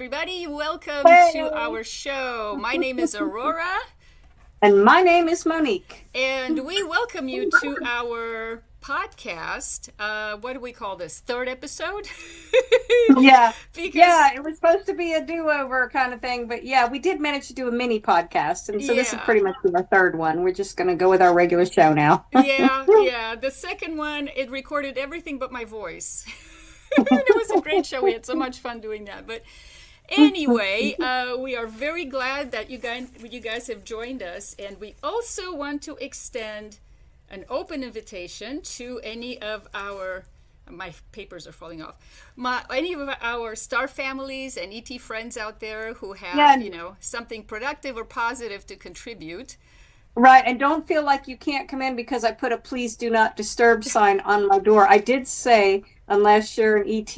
everybody. Welcome Hey. to our show. My name is Aurora, And my name is Monique. and we welcome you to our podcast. What do we call this? Third episode? Yeah. Because, Yeah, it was supposed to be a do-over kind of thing, but yeah, we did manage to do a mini podcast. And so this is yeah, pretty much our third one. We're just going to go with our regular show now. yeah. The second one, it recorded everything but my voice. It was a great show. We had so much fun doing that. But anyway, we are very glad that you guys have joined us, and we also want to extend an open invitation to any of our my papers are falling off. Any of our star families and ET friends out there who have Yeah. something productive or positive to contribute. Right. And don't feel like you can't come in because I put a please do not disturb sign on my door. I did say, unless you're an ET,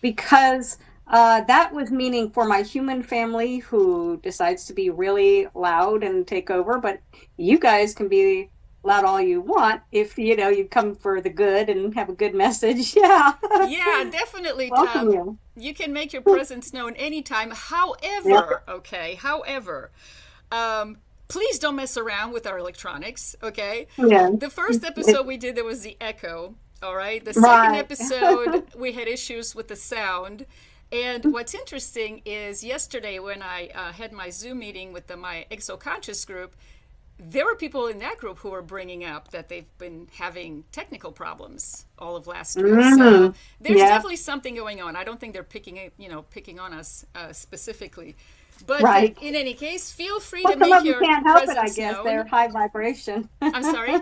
because that was meaning for my human family who decides to be really loud and take over. But you guys can be loud all you want if, you come for the good and have a good message. Yeah. Yeah, definitely, Welcome Tom. you. You can make your presence known anytime. However, please don't mess around with our electronics, okay? Yeah. The first episode we did, there was the echo, all right? The second Right. episode, we had issues with the sound. And what's interesting is yesterday when I had my Zoom meeting with my Exoconscious group, there were people in that group who were bringing up that they've been having technical problems all of last week. So there's Yeah. definitely something going on. I don't think they're picking on us specifically. But Right. in any case, feel free Well, to some make of them your can't help it, I presence guess. known. They're high vibration. I'm sorry?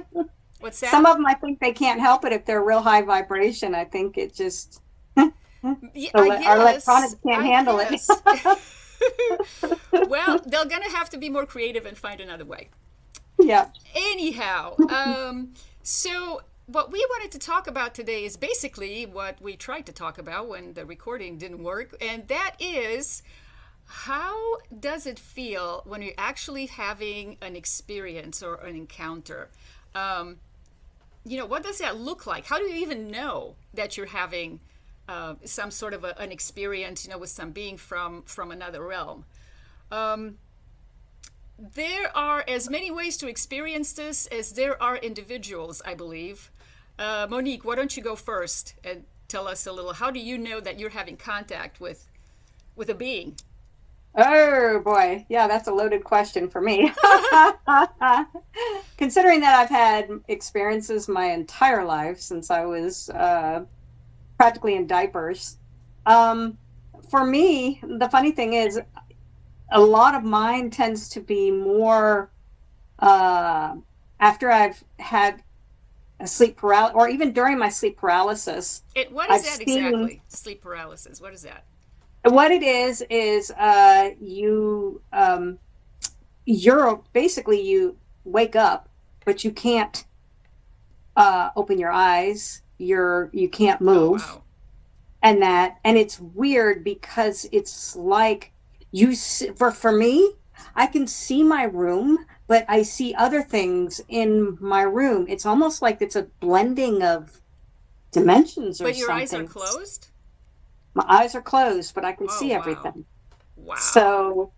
What's that? Some of them, I think they can't help it if they're real high vibration. I think it just, Yeah, our electronics can't handle it. Well, they're going to have to be more creative and find another way. Yeah. Anyhow, so what we wanted to talk about today is basically what we tried to talk about when the recording didn't work, and that is, how does it feel when you're actually having an experience or an encounter? What does that look like? How do you even know that you're having some sort of an experience, with some being from another realm? There are as many ways to experience this as there are individuals, I believe. Monique, why don't you go first and tell us a little, how do you know that you're having contact with a being? Oh boy. Yeah, that's a loaded question for me. Considering that I've had experiences my entire life since I was practically in diapers. For me, the funny thing is, a lot of mine tends to be more after I've had a sleep paralysis, or even during my sleep paralysis. What is I've that seen exactly? Sleep paralysis. What is that? what it is you're basically, you wake up, but you can't open your eyes. You can't Oh, move, wow. and it's weird because it's like for me, I can see my room, but I see other things in my room. It's almost like it's a blending of dimensions or But your eyes are something. closed? My eyes are closed, but I can Oh, see wow. everything. Wow. So,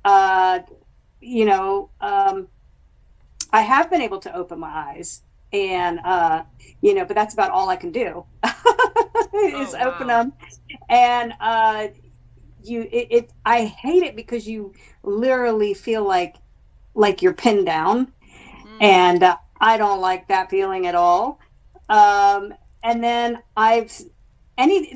uh, you know, I have been able to open my eyes, and but that's about all I can do is Oh, open wow. them. And I hate it because you literally feel like you're pinned down, Mm. and I don't like that feeling at all. And then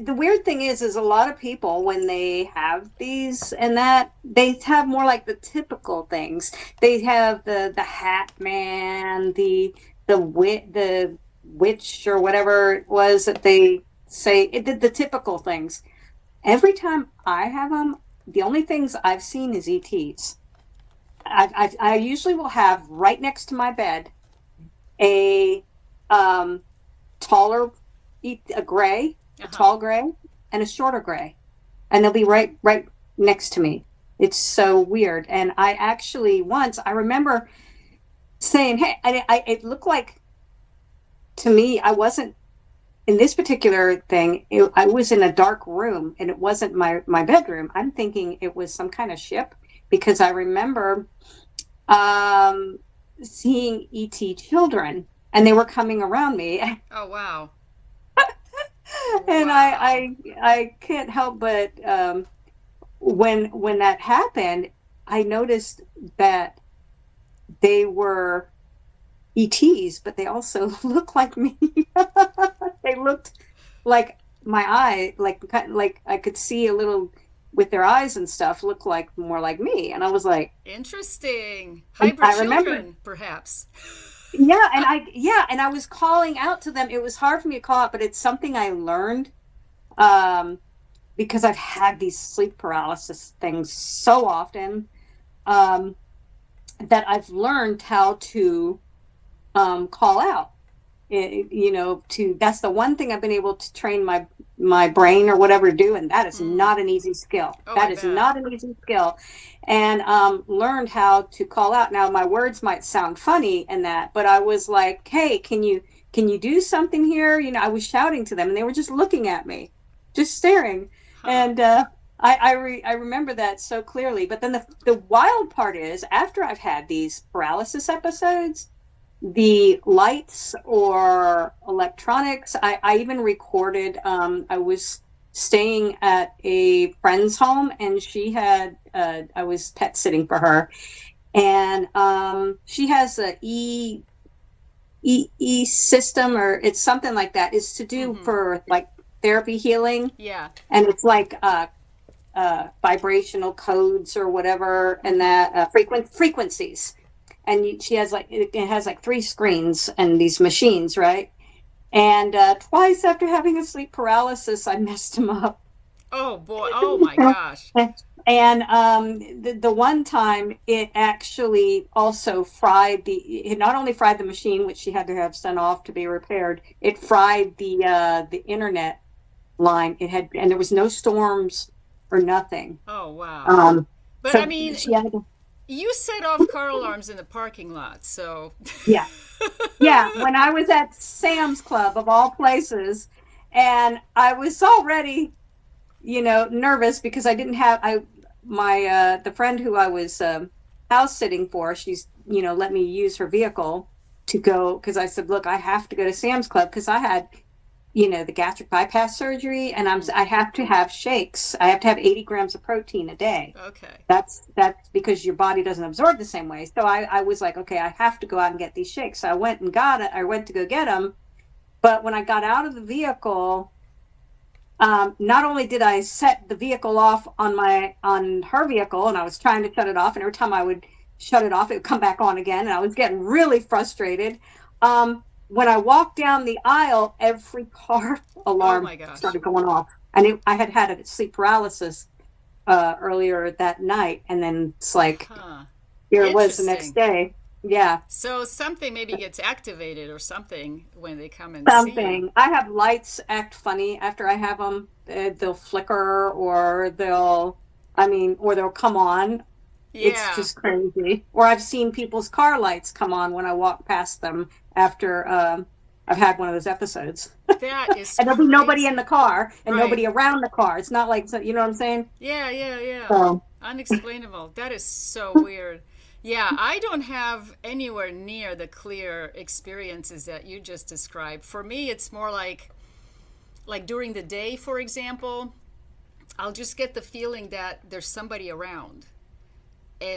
the weird thing is a lot of people, when they have these and that, they have more like the typical things. They have the hat man, the witch, or whatever it was that they say. It did the typical things. Every time I have them, the only things I've seen is ETs. I usually will have right next to my bed a taller, a gray, a Uh-huh. tall gray, and a shorter gray, and they'll be right next to me. It's so weird. And I actually once, I remember saying, "Hey," it looked like, to me, I wasn't in this particular thing, I was in a dark room and it wasn't my bedroom. I'm thinking it was some kind of ship because I remember um, seeing ET children and they were coming around me. Oh, wow. And Wow. I can't help but when that happened, I noticed that they were ETs, but they also looked like me. They looked like my eye, like I could see a little with their eyes and stuff, look like more like me. And I was like, Interesting. and Hybrid I remember, children, perhaps. yeah, and I was calling out to them. It was hard for me to call out, but it's something I learned um, because I've had these sleep paralysis things so often um, that I've learned how to call out. To that's the one thing I've been able to train my brain or whatever to do, and that is Mm. not an easy skill. Oh, I That is bet. not an easy skill, and learned how to call out. Now my words might sound funny in that, but I was like, "Hey, can you do something here?" I was shouting to them, and they were just looking at me, just staring, Huh. and I remember that so clearly. But then the wild part is after I've had these paralysis episodes the lights or electronics. I even recorded, I was staying at a friend's home and she had, I was pet sitting for her. And she has a E system or it's something like that. It's to do Mm-hmm. for like therapy healing. Yeah. And it's like vibrational codes or whatever and Mm-hmm. that frequencies and she has like it has like three screens and these machines, right? And twice after having a sleep paralysis, I messed them up. Oh, boy. Oh, my gosh. And the one time it actually also fried it not only fried the machine, which she had to have sent off to be repaired, it fried the internet line. It had, and there was no storms or nothing. Oh, wow. Um, But I so mean, she had to, you set off car alarms in the parking lot, so. yeah. Yeah, when I was at Sam's Club of all places, and I was already, nervous because I didn't have I my the friend who I was house sitting for, she's, let me use her vehicle to go because I said, "Look, I have to go to Sam's Club because I had the gastric bypass surgery and Mm, I have to have shakes. I have to have 80 grams of protein a day. okay. That's because your body doesn't absorb the same way. So I was like, okay, I have to go out and get these shakes. So I went and got it. I went to go get them. But when I got out of the vehicle, not only did I set the vehicle off on her vehicle, and I was trying to shut it off, and every time I would shut it off, it would come back on again, and I was getting really frustrated. When I walked down the aisle, every car Oh, alarm my gosh. started going off. I had had a sleep paralysis earlier that night, and then it's like Huh. here it was the next Interesting. day. Yeah, So something maybe gets activated or something when they come and see you. something. I have lights act funny after I have them. They'll flicker, or or they'll come on. It's Yeah, just crazy. Or I've seen people's car lights come on when I walk past them after I've had one of those episodes. that is And there'll be nobody in the crazy. car and Right. nobody around the car. It's not like, you know what I'm saying? Yeah, yeah, yeah. So, Unexplainable. That is so weird. Yeah, I don't have anywhere near the clear experiences that you just described. For me, it's more like during the day, for example, I'll just get the feeling that there's somebody around.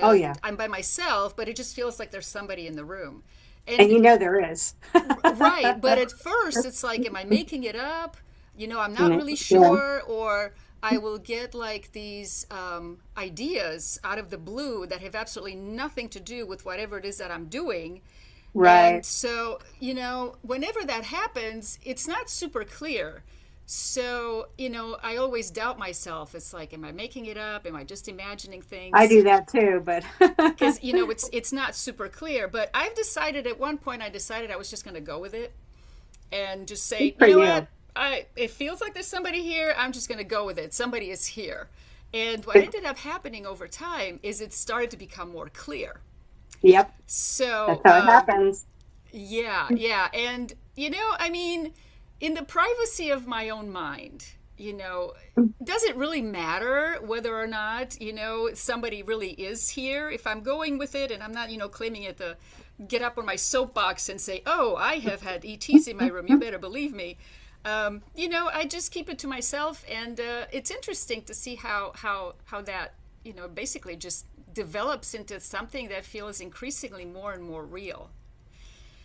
oh yeah. And I'm by myself, but it just feels like there's somebody in the room. And And there is. right, but at first it's like, am I making it up? I'm not really Yeah. sure, or I will get like these ideas out of the blue that have absolutely nothing to do with whatever it is that I'm doing. And Right. so, whenever that happens, it's not super clear. So, I always doubt myself. It's like, am I making it up? Am I just imagining I things? do that too, but Because it's not super clear. But I've decided at one point, I decided I was just going to go with it and just say, for you know you. what, it feels like there's somebody here. I'm just going to go with it. Somebody is here. And what ended up happening over time is it started to become more clear. Yep. That's So how it happens. yeah, yeah, and I mean, in the privacy of my own mind, does it really matter whether or not, somebody really is here? If I'm going with it and I'm not, claiming it to get up on my soapbox and say, oh, I have had ETs in my room, you better believe me. I just keep it to myself. And it's interesting to see how that, basically just develops into something that feels increasingly more and more real.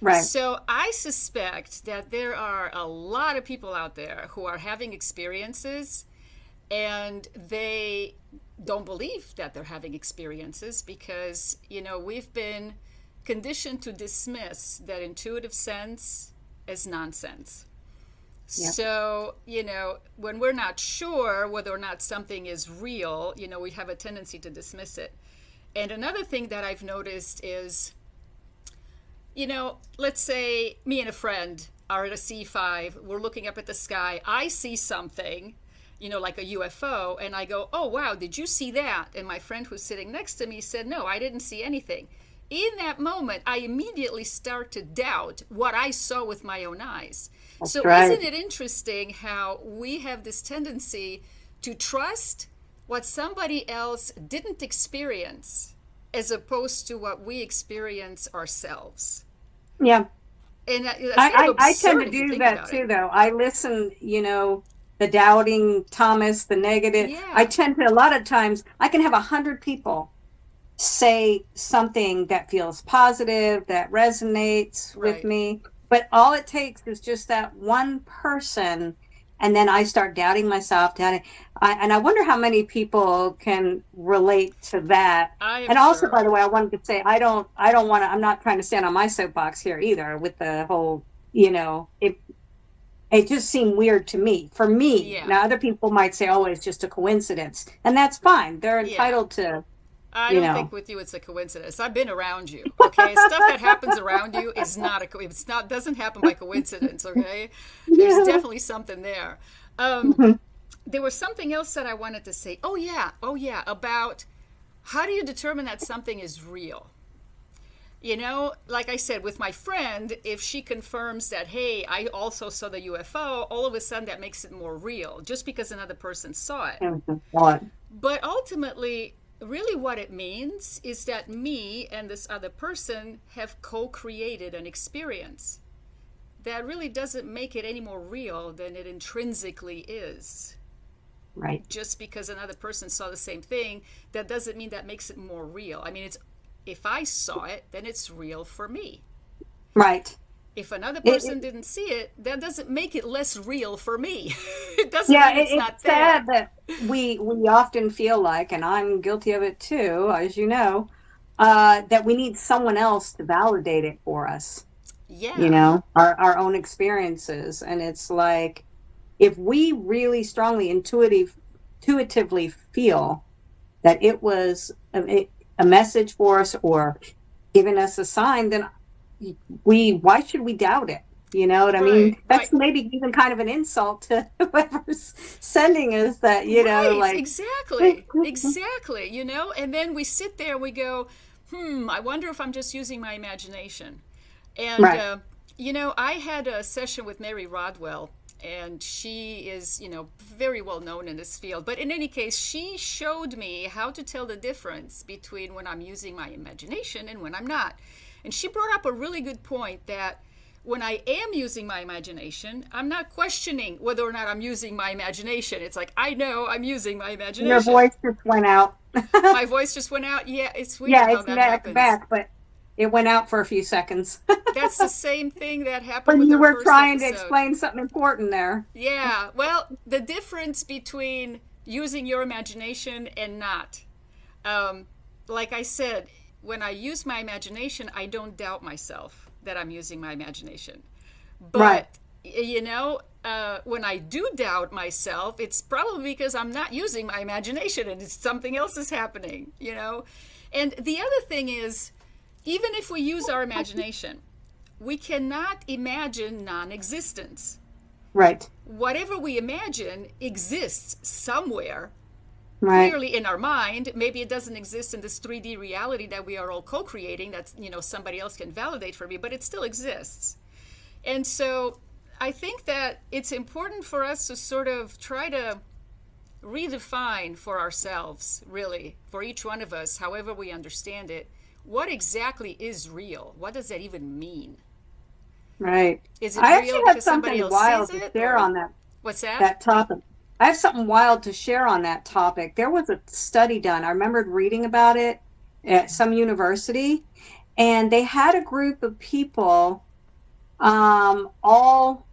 Right. So I suspect that there are a lot of people out there who are having experiences and they don't believe that they're having experiences because, we've been conditioned to dismiss that intuitive sense as nonsense. Yep. So, when we're not sure whether or not something is real, we have a tendency to dismiss it. And another thing that I've noticed is, let's say me and a friend are at a C5, we're looking up at the sky, I see something, like a UFO, and I go, oh, wow, did you see that? And my friend who's sitting next to me said, no, I didn't see anything. In that moment, I immediately start to doubt what I saw with my own eyes. That's so right. Isn't it interesting how we have this tendency to trust what somebody else didn't experience as opposed to what we experience ourselves? Yeah. And that's I tend to do that too, though. I listen, the doubting Thomas, the negative. Yeah. I tend to, a lot of times, I can have 100 people say something that feels positive, that resonates with me. But all it takes is just that one person, and then I start doubting myself, and I wonder how many people can relate to that. And also, by the way, I wanted to say I don't want to. I'm not trying to stand on my soapbox here either with the whole, it just seemed weird to me. For me, Now other people might say, oh, it's just a coincidence, and that's fine. They're entitled to. I don't think with you it's a coincidence. I've been around you. Okay, stuff that happens around you is not doesn't happen by coincidence. Okay, there's definitely something there. There was something else that I wanted to say. Oh yeah, about how do you determine that something is real? Like I said, with my friend, if she confirms that, hey, I also saw the UFO, all of a sudden that makes it more real, just because another person saw it. But ultimately, really what it means is that me and this other person have co-created an experience that really doesn't make it any more real than it intrinsically is. Right. Just because another person saw the same thing, that doesn't mean that makes it more real. I mean, if I saw it, then it's real for me. Right. If another person didn't see it, that doesn't make it less real for me. It doesn't mean it's not there. Sad that we often feel like, and I'm guilty of it too, as you know, that we need someone else to validate it for us. Yeah. Our own experiences. And it's like, if we really strongly, intuitively feel that it was a message for us or giving us a sign, then why should we doubt it? You know what I mean? That's maybe even kind of an insult to whoever's sending us that, exactly, and then we sit there, we go, I wonder if I'm just using my imagination. And, I had a session with Mary Rodwell, and she is, very well known in this field. But in any case, she showed me how to tell the difference between when I'm using my imagination and when I'm not. And she brought up a really good point that when I am using my imagination, I'm not questioning whether or not I'm using my imagination. It's like, I know I'm using my imagination. Your voice just went out. My voice just went out? Yeah, it's weird how that happens. Back, but it went out for a few seconds. That's the same thing that happened when with you were first trying episode. To explain something important there. Yeah, well, the difference between using your imagination and not. Like I said, when I use my imagination, I don't doubt myself that I'm using my imagination. But, when I do doubt myself, it's probably because I'm not using my imagination and it's something else is happening, And the other thing is, even if we use our imagination, we cannot imagine non-existence. Right. Whatever we imagine exists somewhere. Right. Clearly in our mind. Maybe it doesn't exist in this 3D reality that we are all co-creating. That's, somebody else can validate for me, but it still exists. And so I think that it's important for us to sort of try to redefine for ourselves, really, for each one of us, however we understand it, what exactly is real? What does that even mean? Right. Is it I real actually have because somebody something else wild sees to it? share Or on that what's that? that topic. I have something wild to share on that topic. There was a study done. I remembered reading about it at some university, and they had a group of people, all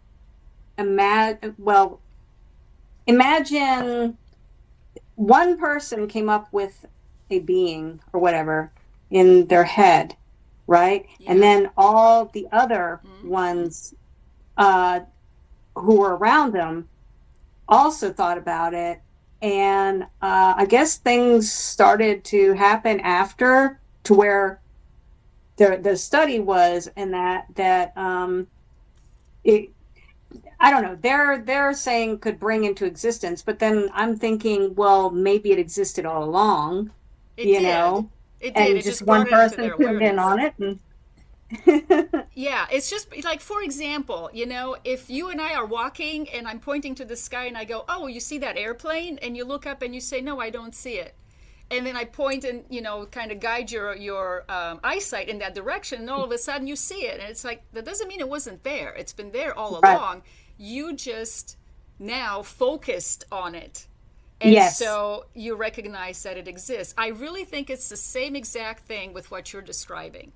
imagine one person came up with a being or whatever in their head, right? And Yeah. then all the other Mhm. ones uh, who were around them also thought about it. And I guess things started to happen after, to where the study was, and it, I don't know, they're saying could bring into existence, but then I'm thinking, well, maybe it existed all along, It you did. know, It did. and It just just one brought it into their person tuned in awareness. on it, and Yeah, it's just like, for example, if you and I are walking and I'm pointing to the sky and I go, "Oh, you see that airplane?" And you look up and you say, "No, I don't see it." And then I point and kind of guide your eyesight in that direction, and all of a sudden you see it, and it's like, that doesn't mean it wasn't there. It's been there all right, along. You just now focused on it, and yes, so you recognize that it exists. I really think it's the same exact thing with what you're describing,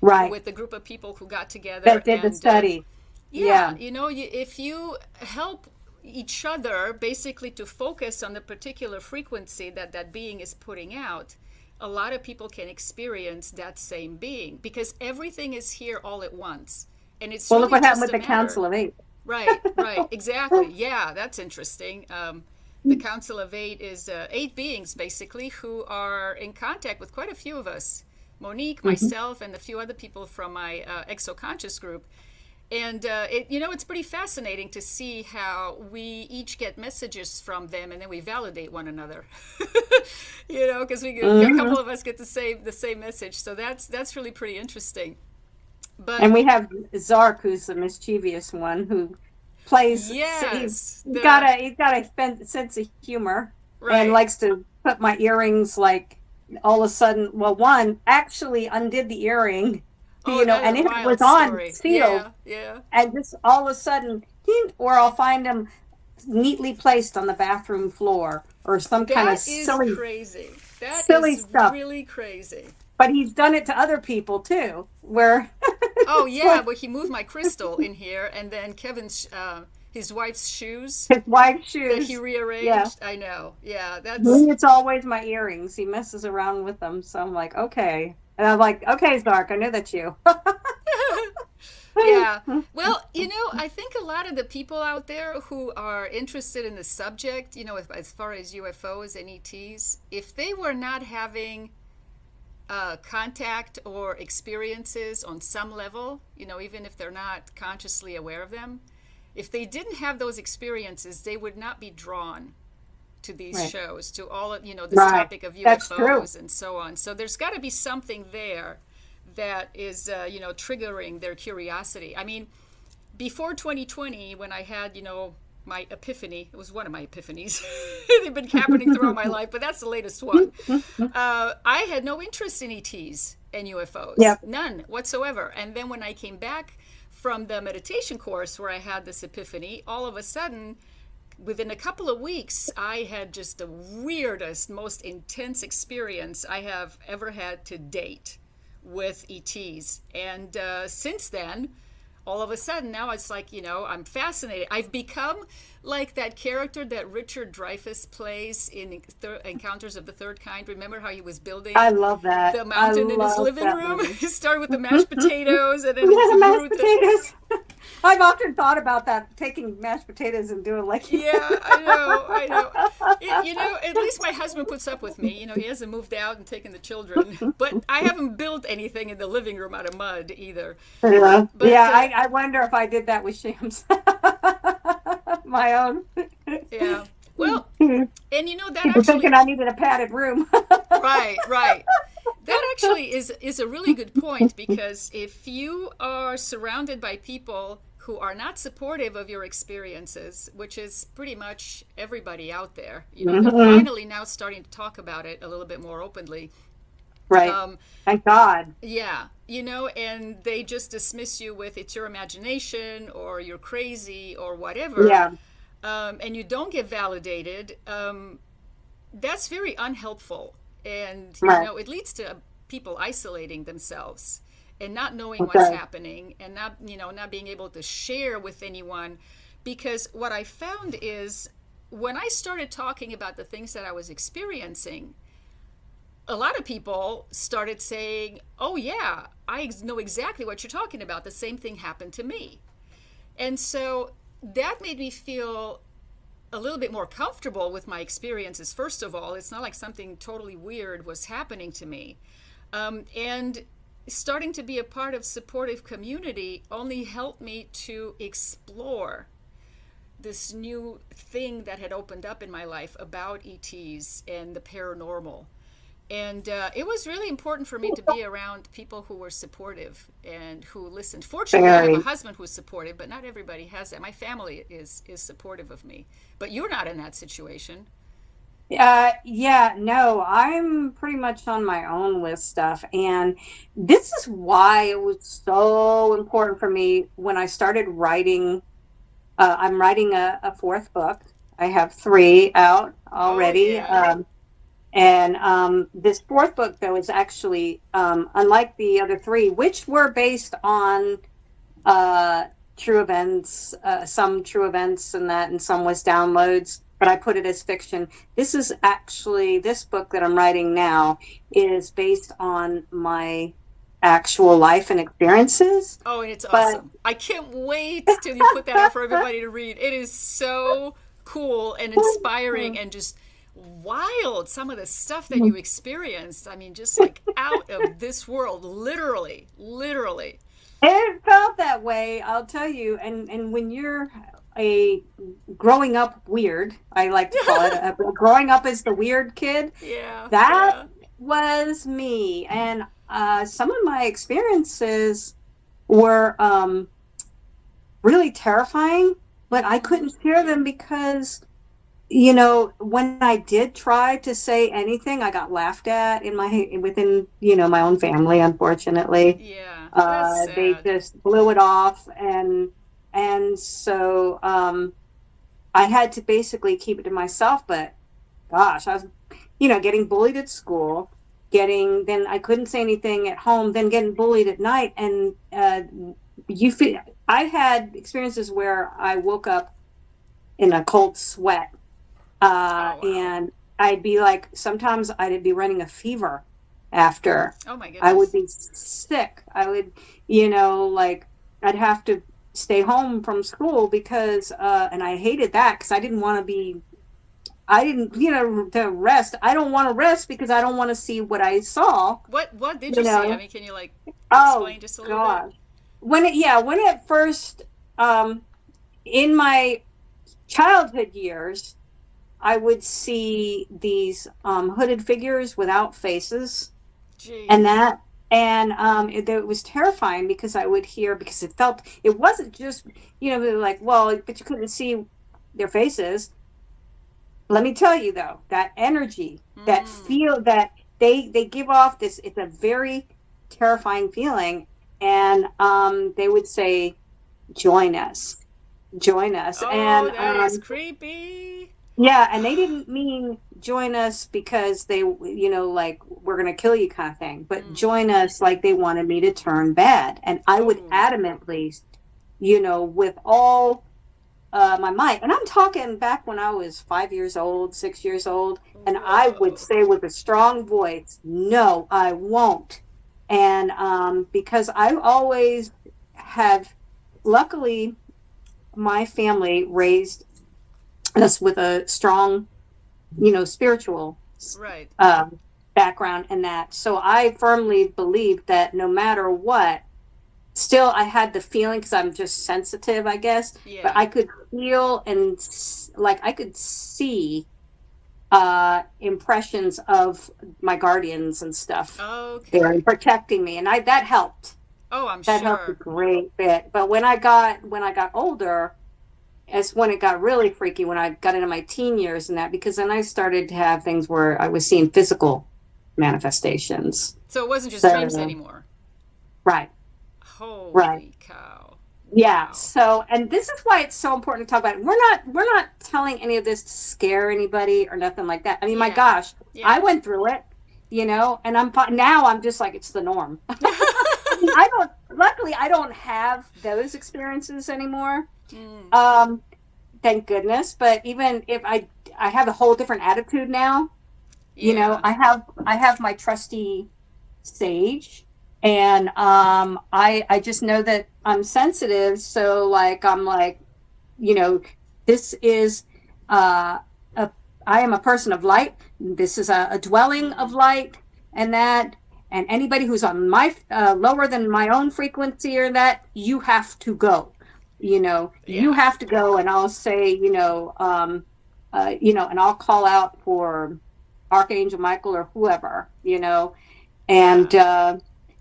right, with the group of people who got together that did the and study, yeah, yeah. if you help each other basically to focus on the particular frequency that that being is putting out, a lot of people can experience that same being, because everything is here all at once, and it's Well, look really what happened just with a the matter. Council of Eight. Right, right, exactly. Yeah, that's interesting. The Council of Eight is 8 beings basically who are in contact with quite a few of us. Monique, Mhm. myself, and a few other people from my exoconscious group. And it's pretty fascinating to see how we each get messages from them, and then we validate one another. Because a couple Mhm. of us get the same message. So that's really pretty interesting. But And we have Zark, who's the mischievous one, who plays. yes, He's got a sense of humor, and right. likes to put my earrings, like, all of a sudden. Well, one actually undid the earring, Oh, that is and a it was wild on story. sealed, Yeah, yeah. and just all of a sudden, or I'll find them neatly placed on the bathroom floor, or some kind of That is silly, crazy. That silly is stuff. really crazy. But he's done it to other people too, where Oh it's yeah, like but he moved my crystal in here, and then Kevin's his wife's shoes his wife's that he shoes. Yeah. rearranged. I know. Yeah, that's It's always my earrings. He messes around with them. So I'm like, okay. And I'm like, okay, Zark, I know that's you. yeah. Well, I think a lot of the people out there who are interested in the subject, as far as UFOs and ETs, if they were not having contact or experiences on some level, even if they're not consciously aware of them, if they didn't have those experiences, they would not be drawn to these Right. shows, to all of, this Right. topic of That's true. UFOs and so on. So there's got to be something there that is, triggering their curiosity. I mean, before 2020, when I had, my epiphany, it was one of my epiphanies. They've been happening throughout my life, but that's the latest one. I had no interest in ETs and UFOs, Yep. none whatsoever. And then when I came back from the meditation course where I had this epiphany, all of a sudden, within a couple of weeks, I had just the weirdest, most intense experience I have ever had to date with ETs. And since then, all of a sudden, now it's like, I'm fascinated. I've become like that character that Richard Dreyfuss plays in Encounters of the Third Kind. Remember how he was building I love that. the I mountain in his love living that room? movie. He started with the mashed potatoes, and then Yeah, it mashed grew to, potatoes. I've often thought about that, taking mashed potatoes and doing like. yeah, I know. At least my husband puts up with me. He hasn't moved out and taken the children. But I haven't built anything in the living room out of mud either. Yeah, But I wonder if I did that with Shams. My own. yeah, well, and that People thinking actually, I needed a padded room. right, right. That actually is a really good point, because if you are surrounded by people who are not supportive of your experiences, which is pretty much everybody out there. You know, they're Mhm. finally now starting to talk about it a little bit more openly. Right. Thank God. Yeah, you know, and they just dismiss you with it's your imagination or you're crazy or whatever, Yeah. and you don't get validated. That's very unhelpful. And, you Right. know, it leads to people isolating themselves and not knowing what's Okay. happening and not, you know, not being able to share with anyone. Because what I found is when I started talking about the things that I was experiencing, a lot of people started saying, oh, yeah, I know exactly what you're talking about. The same thing happened to me. And so that made me feel a little bit more comfortable with my experiences. First of all, it's not like something totally weird was happening to me. And starting to be a part of supportive community only helped me to explore this new thing that had opened up in my life about ETs and the paranormal. And it was really important for me to be around people who were supportive and who listened. Fortunately, I have a Very. husband who's supportive, but not everybody has that. My family is supportive of me, but you're not in that situation. Yeah, no, I'm pretty much on my own with stuff. And this is why it was so important for me when I started writing. I'm writing a fourth book. I have three out Oh already. yeah. And this fourth book, though, is actually unlike the other three, which were based on uh, true events, some true events and that, and some was downloads, but I put it as fiction. This is actually, this book that I'm writing now is based on my actual life and experiences. Oh, and it's But awesome. I can't wait till you put that out for everybody to read. It is so cool and inspiring and just wild, some of the stuff that you experienced. I mean, just like out of this world, literally, literally. it felt that way, I'll tell you. And when you're a growing up weird, I like to call it, growing up as the weird kid, Yeah, that yeah. was me. And some of my experiences were really terrifying, but I Mm-hmm. couldn't share them because, you know, when I did try to say anything, I got laughed at in my within, you know, my own family, unfortunately. Yeah, that's They sad. just blew it off, and so I had to basically keep it to myself. But gosh, I was, you know, getting bullied at school, getting then I couldn't say anything at home, then getting bullied at night, and you feel I had experiences where I woke up in a cold sweat, Oh, wow. and I'd be like, sometimes I'd be running a fever after. Oh, my I would goodness. be sick. I would, you know, like I'd have to stay home from school because, and I hated that because I didn't want to be, I didn't, you know, to rest. I don't want to rest because I don't want to see what I saw, What did you you see? I know. mean, can you like Oh explain just a little bit? gosh. When it first, um, in my childhood years, I would see these hooded figures without faces, and Jeez. that, and it was terrifying because I would hear because it felt it wasn't just, you know, they were like, well, but you couldn't see their faces. Let me tell you though, that energy, that Mm. feel that they give off this, it's a very terrifying feeling, and they would say, "Join us, join us," Oh, and that is creepy. yeah, and they didn't mean join us because they, you know, like we're going to kill you kind of thing, but Mm. join us like they wanted me to turn bad. And I would Oh. adamantly, you know, with all my might, and I'm talking back when I was 5 years old, 6 years old, and I would Whoa. say with a strong voice, no, I won't. And because I always have, luckily, my family raised us with a strong, you know, spiritual Right. um, background in that. So I firmly believed that no matter what, still I had the feeling because I'm just sensitive, I guess, but Yeah. I could feel and like I could see impressions of my guardians and stuff there Okay. and protecting me, and I that helped. Oh, I'm That helped a sure. great bit. But when I got older, is when it got really freaky, when I got into my teen years and that, because then I started to have things where I was seeing physical manifestations. So it wasn't just dreams So anymore. right, right. Holy cow. Yeah. Wow. So, and this is why it's so important to talk about it. We're not telling any of this to scare anybody or nothing like that. I mean, my Yeah. gosh, I Yeah. went through it, and I'm fine. Now I'm just like, it's the norm. I mean, luckily, I don't have those experiences anymore. Mm, Um, thank goodness. But even if I have a whole different attitude now. yeah. I have my trusty sage, and I just know that I'm sensitive, so like I'm like, you know this is uh a I am a person of light. This is a dwelling of Mm, light, and that, and anybody who's on my lower than my own frequency, or that, you have to go. You yeah. have to go. And I'll say, and I'll call out for Archangel Michael or whoever, and Yeah.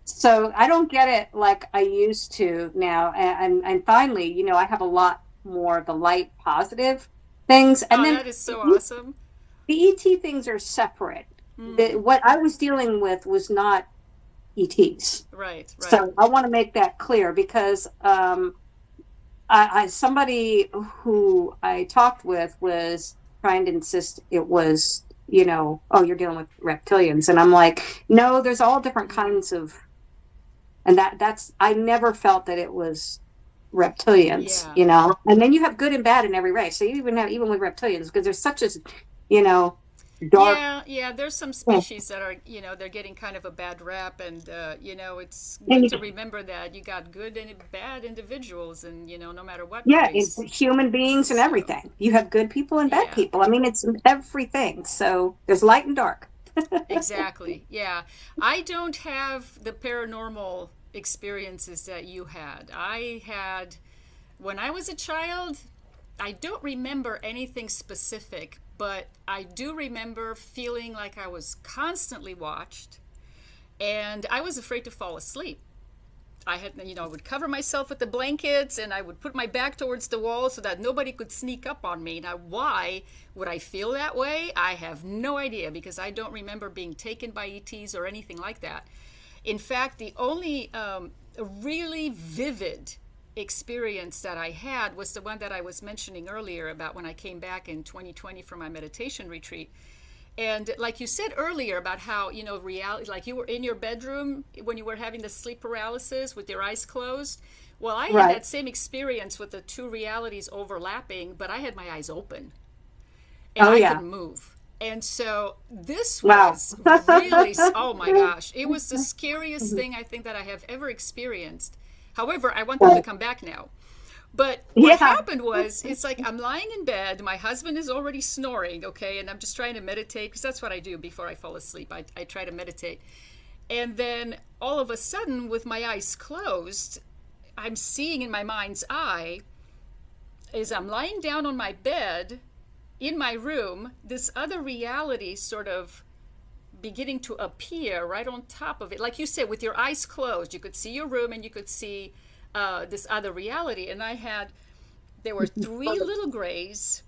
so I don't get it like I used to now. And finally, I have a lot more of the light positive things. And Oh, then that is so awesome. the ET things are separate. Mm, What I was dealing with was not ETs. right, right. So I want to make that clear, because somebody who I talked with was trying to insist it was, oh, you're dealing with reptilians. And I'm like, no, there's all different Mm, kinds of, and that's, I never felt that it was reptilians, yeah. and then you have good and bad in every race. So you even with reptilians, because there's such a, you know, dark. Yeah, yeah, there's some species that are, they're getting kind of a bad rap, and, it's good And to remember that you got good and bad individuals, and, no matter what yeah, it's race. human beings and So, everything. You have good people and bad yeah, people. I mean, it's everything. So there's light and dark. exactly. Yeah. I don't have the paranormal experiences that you had. When I was a child, I don't remember anything specific, but I do remember feeling like I was constantly watched, and I was afraid to fall asleep. I would cover myself with the blankets, and I would put my back towards the wall so that nobody could sneak up on me. Now, why would I feel that way? I have no idea, because I don't remember being taken by ETs or anything like that. In fact, the only really vivid experience that I had was the one that I was mentioning earlier about when I came back in 2020 from my meditation retreat. And like you said earlier about how, reality, like you were in your bedroom when you were having the sleep paralysis with your eyes closed. Well, I had Right. that same experience with the two realities overlapping, but I had my eyes open and Oh I yeah. couldn't move. And so this Wow. was really, oh my gosh, it was the scariest thing I think that I have ever experienced. However, I want them to come back now. But what Yeah. happened was, it's like I'm lying in bed, my husband is already snoring, okay, and I'm just trying to meditate, because that's what I do before I fall asleep. I try to meditate. And then all of a sudden, with my eyes closed, I'm seeing in my mind's eye, as I'm lying down on my bed in my room, this other reality sort of beginning to appear right on top of it. Like you said, with your eyes closed, you could see your room and you could see this other reality. And there were three little grays.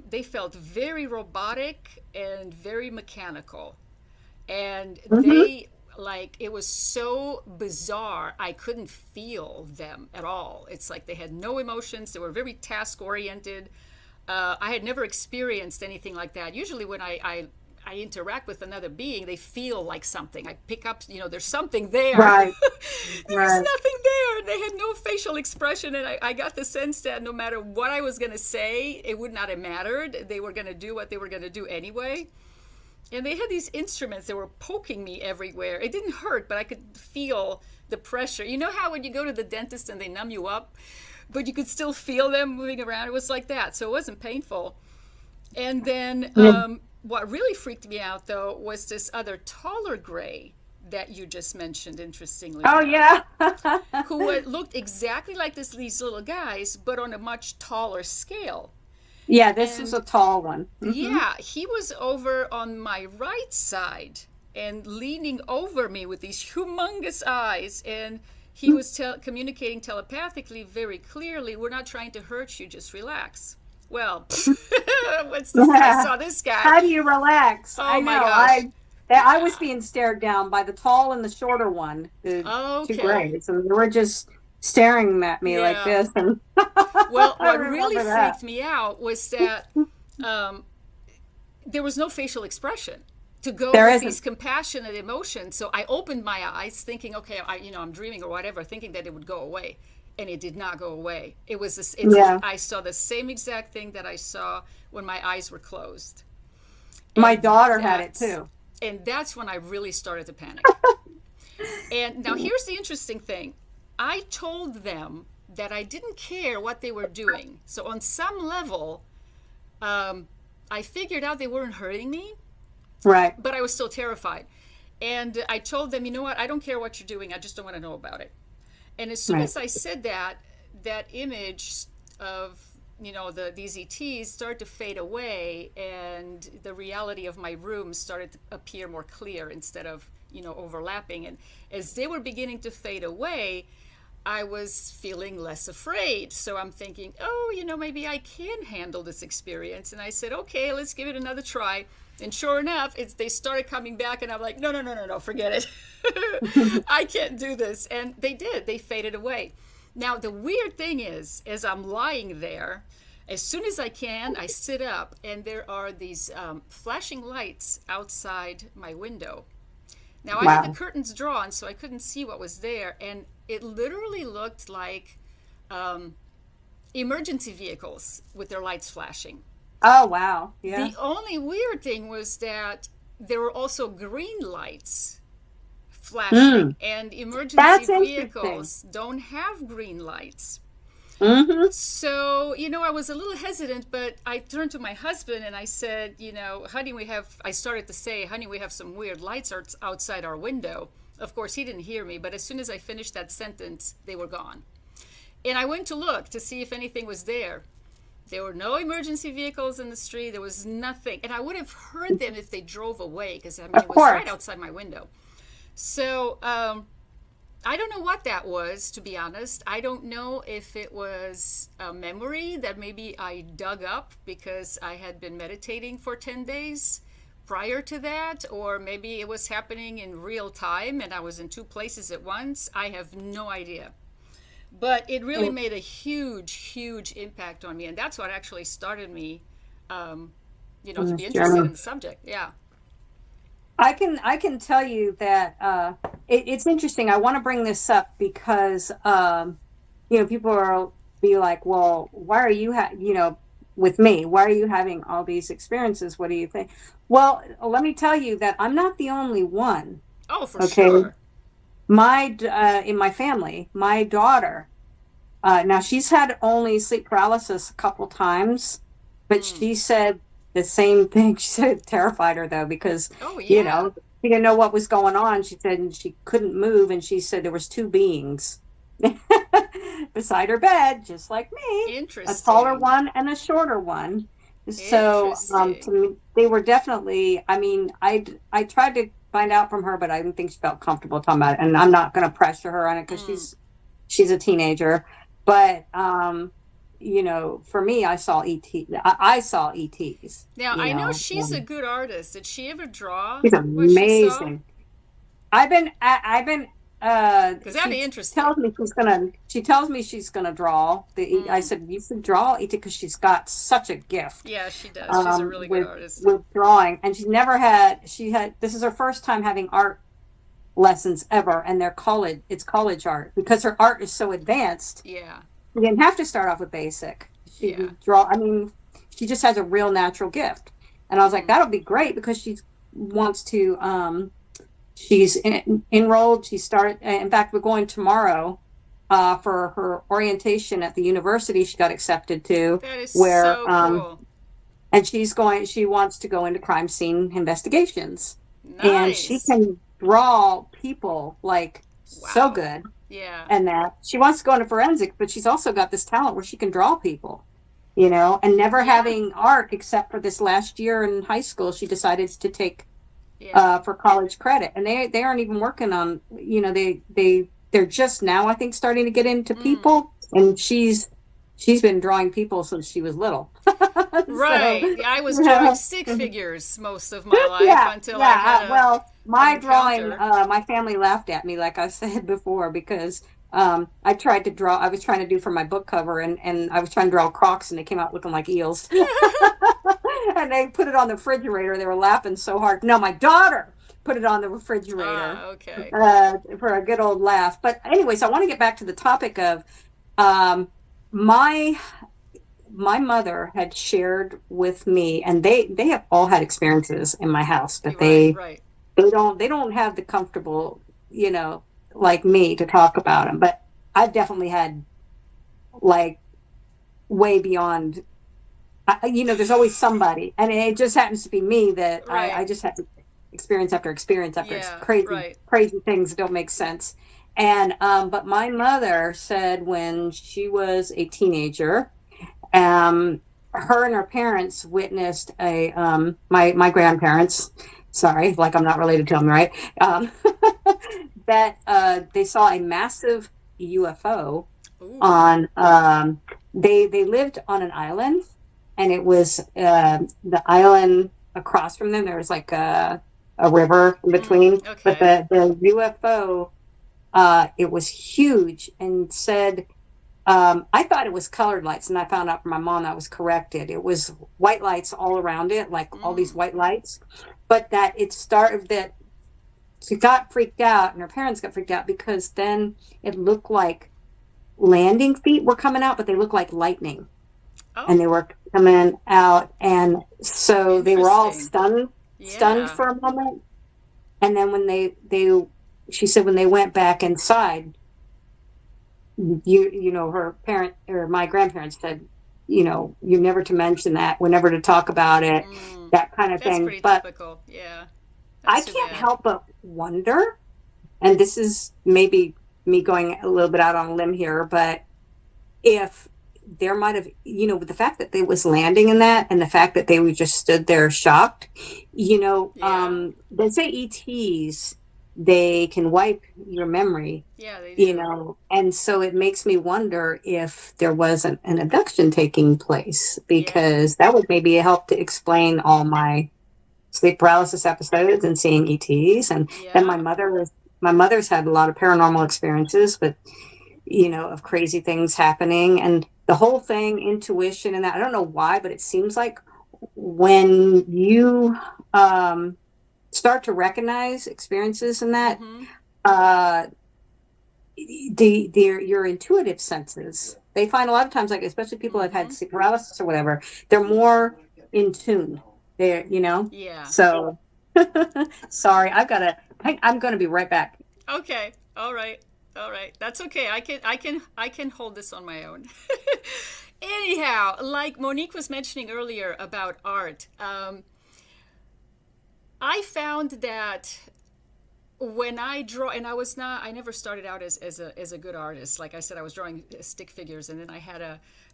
They felt very robotic and very mechanical. And Hmm. it was so bizarre, I couldn't feel them at all. It's like they had no emotions, they were very task oriented. I had never experienced anything like that. Usually, when I interact with another being, they feel like something. I pick up, there's something there. Right. There was Right. nothing there. They had no facial expression, and I got the sense that no matter what I was going to say, it would not have mattered. They were going to do what they were going to do anyway. And they had these instruments that were poking me everywhere. It didn't hurt, but I could feel the pressure. You know how when you go to the dentist and they numb you up, but you could still feel them moving around? It was like that. So it wasn't painful. And then what really freaked me out, though, was this other taller gray that you just mentioned, interestingly Oh enough, yeah. who looked exactly like these little guys, but on a much taller scale. Yeah, this is And a tall one. Hmm. yeah, he was over on my right side. and leaning over me with these humongous eyes. And he was communicating telepathically very clearly, we're not trying to hurt you, just relax. Well, once I saw this guy. How do you relax? Oh, I know. my gosh. I was being stared down by the tall and the shorter one, the two grays, and they were just staring at me like this. And well, what really freaked me out was that there was no facial expression to go with these compassionate emotions. So I opened my eyes thinking, okay, I'm dreaming or whatever, thinking that it would go away. And it did not go away. It was this, I saw the same exact thing that I saw when my eyes were closed. My daughter had it too. And that's when I really started to panic. And now here's the interesting thing. I told them that I didn't care what they were doing. So on some level, I figured out they weren't hurting me. Right. But I was still terrified. And I told them, you know what? I don't care what you're doing. I just don't want to know about it. And as soon as I said that, that image of, these ETs started to fade away, and the reality of my room started to appear more clear instead of, overlapping. And as they were beginning to fade away, I was feeling less afraid. So I'm thinking, maybe I can handle this experience. And I said, okay, let's give it another try. And sure enough, they started coming back, and I'm like, no, forget it. I can't do this. And they did. They faded away. Now, the weird thing is, as I'm lying there, as soon as I can, I sit up, and there are these flashing lights outside my window. Now, I had the curtains drawn, so I couldn't see what was there, and it literally looked like emergency vehicles with their lights flashing. Oh, wow. Yeah. The only weird thing was that there were also green lights flashing, and emergency vehicles don't have green lights. Mm-hmm. So, I was a little hesitant, but I turned to my husband and I said, honey, I started to say, honey, we have some weird lights outside our window. Of course, he didn't hear me, but as soon as I finished that sentence, they were gone. And I went to look to see if anything was there. There were no emergency vehicles in the street. There was nothing. And I would have heard them if they drove away, because it was right outside my window. So I don't know what that was, to be honest. I don't know if it was a memory that maybe I dug up because I had been meditating for 10 days prior to that, or maybe it was happening in real time and I was in two places at once. I have no idea. But it really made a huge, huge impact on me. And that's what actually started me, to be interested in the subject. Yeah. I can tell you that it's interesting. I want to bring this up because, people will be like, well, why are you, with me, why are you having all these experiences? What do you think? Well, let me tell you that I'm not the only one. Oh, for sure. In my family, my daughter, now she's had only sleep paralysis a couple times, but she said the same thing. She said it terrified her though, because, she didn't know what was going on. She said she couldn't move, and she said there was two beings beside her bed, just like me. Interesting. A taller one and a shorter one. So to me, they were definitely, I tried to find out from her, but I didn't think she felt comfortable talking about it. And I'm not going to pressure her on it because she's a teenager. But, for me, I saw I saw ETs. Now, I know she's a good artist. Did she ever draw? She's amazing. I've been, because that'd be interesting. She tells me she's gonna draw. I said, you should draw ET because she's got such a gift. Yeah, she does. She's a really good artist. With drawing. And this is her first time having art lessons ever, and it's college art, because her art is so advanced. Yeah. You didn't have to start off with basic. She she just has a real natural gift. And I was like, that'll be great, because she wants to, she's enrolled. She started, in fact, we're going tomorrow for her orientation at the university she got accepted to. That is so cool. And she wants to go into crime scene investigations. Nice. And she can draw people so good. Yeah. And that she wants to go into forensics, but she's also got this talent where she can draw people, and never having art except for this last year in high school. She decided to take Yeah. for college credit, and they aren't even working on, they're just now, I think, starting to get into Mm. people, and she's been drawing people since she was little. So, Right. Yeah, I was drawing yeah, stick figures most of my life yeah, until I yeah. had Well, an my drawing, encounter. my family laughed at me, like I said before, because I tried to draw. I was trying to do for my book cover, and I was trying to draw Crocs, and they came out looking like eels. And they put it on the refrigerator. They were laughing so hard. No, my daughter put it on the refrigerator Okay. for a good old laugh. But anyways, I want to get back to the topic of um, my my mother had shared with me, and they have all had experiences in my house, but Right, right. they don't have the comfortable, you know, like me to talk about them. But I've definitely had, like, way beyond. There's always somebody, and it just happens to be me that I Right. just have to experience after experience after Yeah, crazy right. crazy things that don't make sense. And but my mother said when she was a teenager, um, her and her parents witnessed my grandparents. Sorry, like I'm not related to them, right? Um, that they saw a massive UFO Ooh. on. They lived on an island, and it was the island across from them. There was like a river in Mm, between, but okay. the UFO, it was huge, and said, I thought it was colored lights, and I found out from my mom I was corrected. It was white lights all around it, like all these Mm. white lights. But that it started that she got freaked out, and her parents got freaked out because then it looked like landing feet were coming out, but they looked like lightning, and Oh, they were coming out, and so they were all interesting. stunned Yeah. for a moment, and then when she said when they went back inside, her parent or my grandparents said, you're never to mention that, we're never to talk about it, Mm. that kind of That's thing. pretty But typical. Yeah. I That's too can't bad. help but wonder, and this is maybe me going a little bit out on a limb here, but if there might have, with the fact that they was landing in that, and the fact that they were just stood there shocked, Yeah. they say ETs, they can wipe your memory, Yeah, they do. and so it makes me wonder if there was an abduction taking place, Yeah. because that would maybe help to explain all my sleep paralysis episodes and seeing ETs. And then Yeah. my mother's had a lot of paranormal experiences, but of crazy things happening, and the whole thing, intuition, and that. I don't know why, but it seems like when you start to recognize experiences in that, Mm-hmm. uh, your intuitive senses, they find a lot of times, like especially people that have Mm-hmm. had sleep paralysis or whatever, they're more in tune. They're. Yeah. So sorry, I'm gonna be right back. Okay. All right. All right. That's okay. I can hold this on my own. Anyhow, like Monique was mentioning earlier about art, I found that when I draw, and I never started out as a good artist. Like I said, I was drawing stick figures, and then I had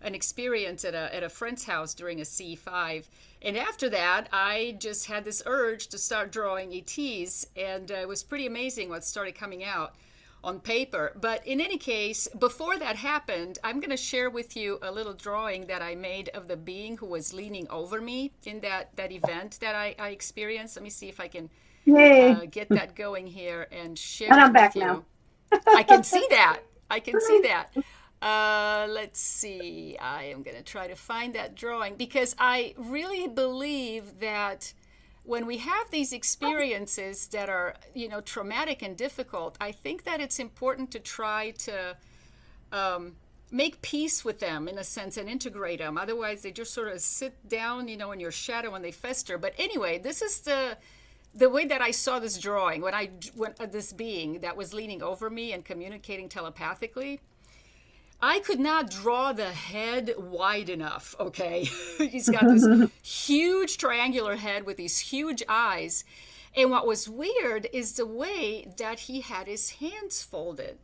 an experience at a friend's house during a C5. And after that, I just had this urge to start drawing ETs, and it was pretty amazing what started coming out on paper. But in any case, before that happened, I'm going to share with you a little drawing that I made of the being who was leaning over me in that event that I experienced. Let me see if I can Yay. get that going here and share And it I'm with back now. you. I can see that. I can see that. Let's see. I am going to try to find that drawing because I really believe that when we have these experiences that are, traumatic and difficult, I think that it's important to try to make peace with them in a sense and integrate them. Otherwise, they just sort of sit down, in your shadow and they fester. But anyway, this is the way that I saw this drawing when this being that was leaning over me and communicating telepathically. I could not draw the head wide enough, okay? He's got this huge triangular head with these huge eyes. And what was weird is the way that he had his hands folded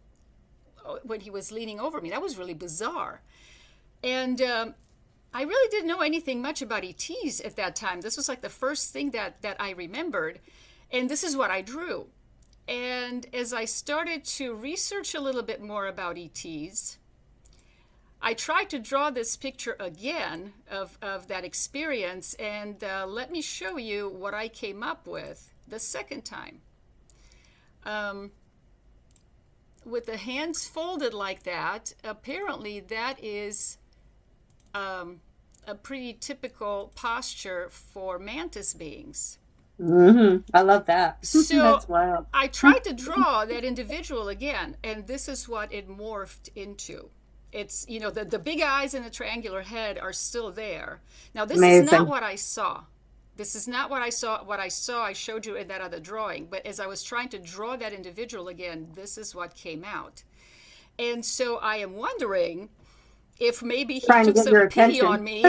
when he was leaning over me. That was really bizarre. And I really didn't know anything much about ETs at that time. This was like the first thing that I remembered. And this is what I drew. And as I started to research a little bit more about ETs, I tried to draw this picture again of that experience, and let me show you what I came up with the second time. With the hands folded like that, apparently that is a pretty typical posture for mantis beings. I love that. So That's wild. I tried to draw that individual again, and this is what it morphed into. It's, the big eyes and the triangular head are still there. Now, this is not what I saw. This is not what I saw. What I saw, I showed you in that other drawing. But as I was trying to draw that individual again, this is what came out. And so I am wondering if maybe he took some pity on me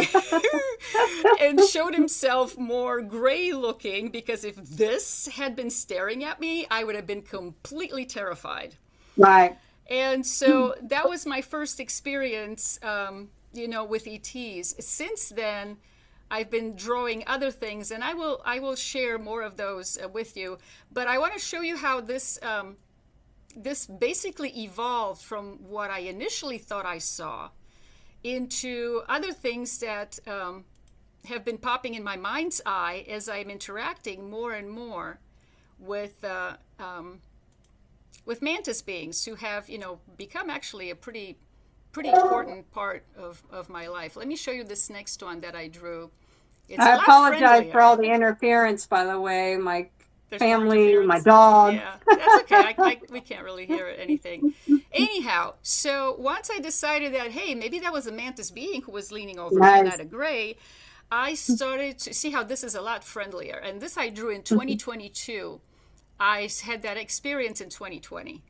and showed himself more gray looking, because if this had been staring at me, I would have been completely terrified. Right. And so that was my first experience, with ETs. Since then, I've been drawing other things, and I will share more of those with you. But I want to show you how this basically evolved from what I initially thought I saw into other things that have been popping in my mind's eye as I'm interacting more and more with mantis beings who have, become actually a pretty important part of my life. Let me show you this next one that I drew. I apologize for all the interference, by the way. My family, my dog. Yeah, that's okay. We can't really hear anything. Anyhow, so once I decided that, hey, maybe that was a mantis being who was leaning over me in that gray, I started to see how this is a lot friendlier. And this I drew in 2022. I had that experience in 2020.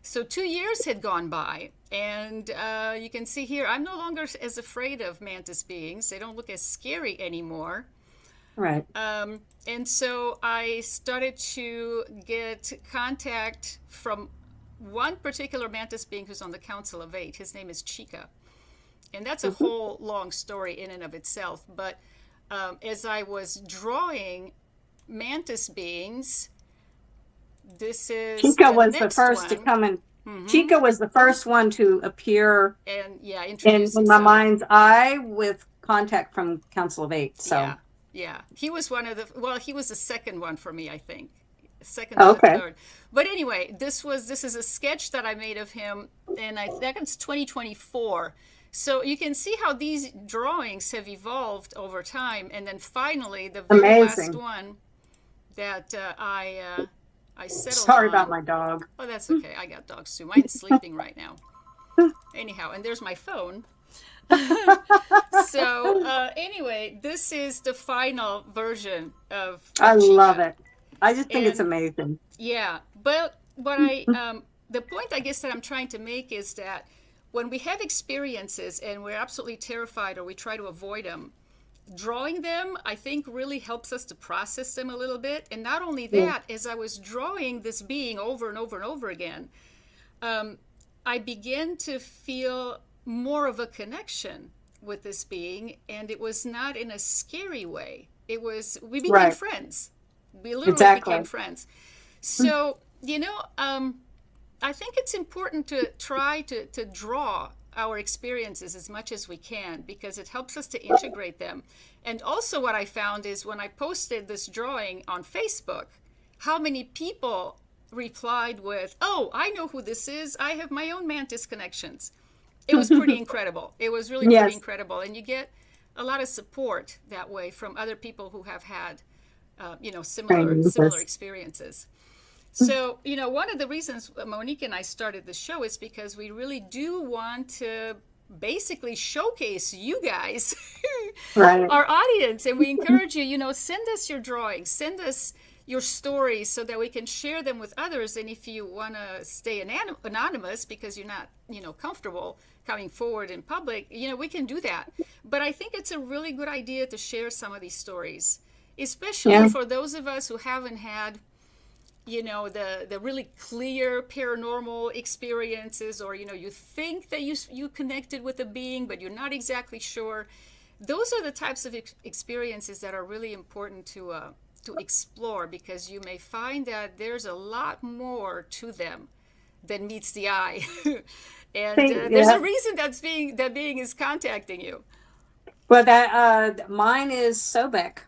So 2 years had gone by, and you can see here, I'm no longer as afraid of mantis beings. They don't look as scary anymore. Right. And so I started to get contact from one particular mantis being who's on the Council of Eight. His name is Chica. And that's a whole long story in and of itself. But as I was drawing mantis beings, this is Chica was the first to come in. Chica was the first one to appear and in my mind's eye with contact from Council of Eight. So yeah, he was one of he was the second one for me, I think. Second or third. But anyway, this is a sketch that I made of him, and I think it's 2024. So you can see how these drawings have evolved over time, and then finally the very last one that I settled Sorry on. about my dog. Oh, that's okay. I got dogs too. Mine's sleeping right now. Anyhow, and there's my phone. So anyway, this is the final version of I Chica. love it. I just think it's amazing. Yeah, but what the point I guess that I'm trying to make is that when we have experiences and we're absolutely terrified or we try to avoid them, drawing them, I think, really helps us to process them a little bit. And not only that, as I was drawing this being over and over and over again, I began to feel more of a connection with this being, and it was not in a scary way. It was, we became friends. We literally became friends. So, I think it's important to try to draw our experiences as much as we can, because it helps us to integrate them. And also what I found is when I posted this drawing on Facebook, how many people replied with, "Oh, I know who this is. I have my own mantis connections." It was pretty incredible. It was really pretty incredible. And you get a lot of support that way from other people who have had, similar experiences. So, one of the reasons Monique and I started the show is because we really do want to basically showcase you guys, our audience, and we encourage you, send us your drawings, send us your stories so that we can share them with others. And if you want to stay anonymous because you're not, comfortable coming forward in public, we can do that. But I think it's a really good idea to share some of these stories, especially for those of us who haven't had the really clear paranormal experiences, or you think that you connected with a being but you're not exactly sure. Those are the types of experiences that are really important to to explore, because you may find that there's a lot more to them than meets the eye. And there's a reason that being is contacting you. Well, that mine is Sobek.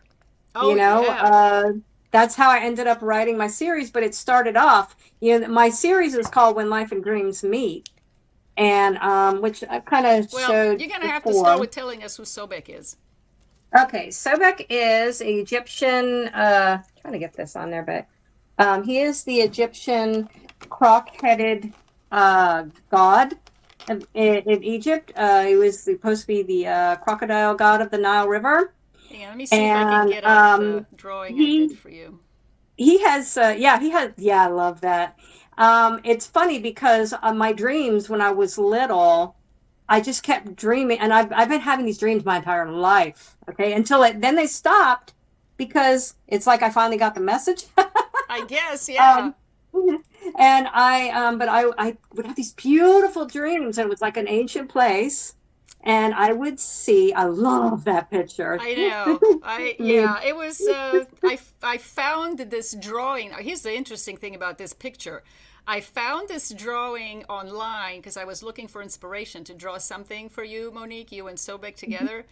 Oh, yeah. That's how I ended up writing my series. But it started off, my series is called When Life and Dreams Meet, and which I kind of showed you're gonna have to before. start with telling us who Sobek is. Okay, Sobek is an Egyptian. Trying to get this on there, but he is the Egyptian croc-headed god in Egypt. He was supposed to be the crocodile god of the Nile River. Yeah, let me see if I can get out the drawing I did for you. He has, I love that. It's funny because my dreams when I was little, I just kept dreaming, and I've been having these dreams my entire life. Okay, then they stopped because it's like I finally got the message. I guess, yeah. And I would have these beautiful dreams, and it was like an ancient place. And I would see, I love that picture. I know. It was, I found this drawing. Now, here's the interesting thing about this picture. I found this drawing online because I was looking for inspiration to draw something for you, Monique, you and Sobek together.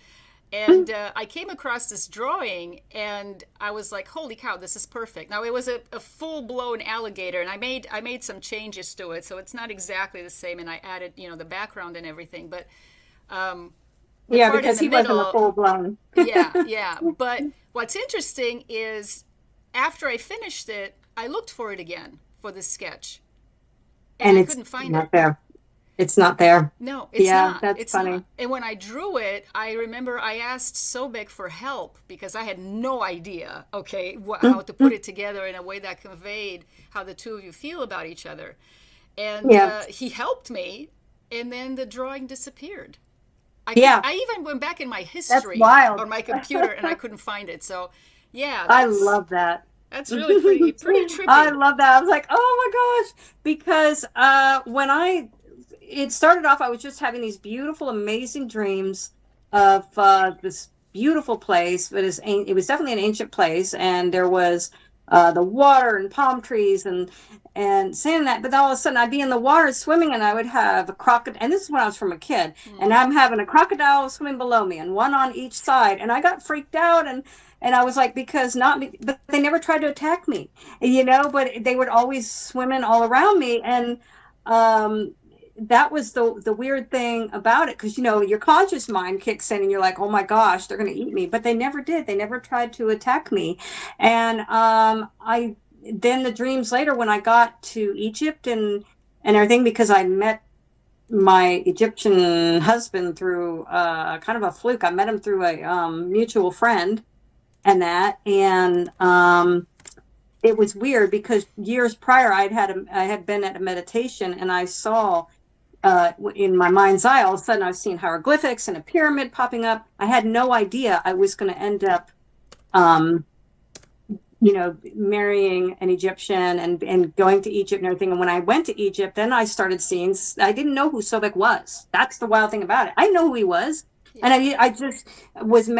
And I came across this drawing, and I was like, holy cow, this is perfect. Now, it was a full-blown alligator, and I made some changes to it, so it's not exactly the same, and I added, the background and everything, but because he wasn't a full-blown. yeah. But what's interesting is after I finished it, I looked for it again for the sketch, and I couldn't find it. There. It's not there. No, it's not. That's funny. Not. And when I drew it, I remember I asked Sobek for help because I had no idea, how to put it together in a way that conveyed how the two of you feel about each other. And he helped me, and then the drawing disappeared. I even went back in my history on my computer, and I couldn't find it. So, yeah. I love that. That's really pretty trippy. I love that. I was like, oh my gosh. Because it started off, I was just having these beautiful, amazing dreams of this beautiful place. But it was definitely an ancient place. And there was the water and palm trees and saying that. But then all of a sudden I'd be in the water swimming, and I would have a crocodile. And this is when I was from a kid. And I'm having a crocodile swimming below me, and one on each side. And I got freaked out, and I was like, but they never tried to attack me, but they would always swimming all around me. And that was the weird thing about it, because your conscious mind kicks in, and you're like, oh my gosh, they're going to eat me. But they never did. They never tried to attack me. And then the dreams later, when I got to Egypt and everything, because I met my Egyptian husband through kind of a fluke. I met him through a mutual friend, and it was weird because years prior I had been at a meditation, and I saw in my mind's eye, all of a sudden I was seeing hieroglyphics and a pyramid popping up. I had no idea I was going to end up marrying an Egyptian and going to Egypt and everything. And when I went to Egypt, then I started seeing, I didn't know who Sobek was. That's the wild thing about it. I know who he was. Yeah. And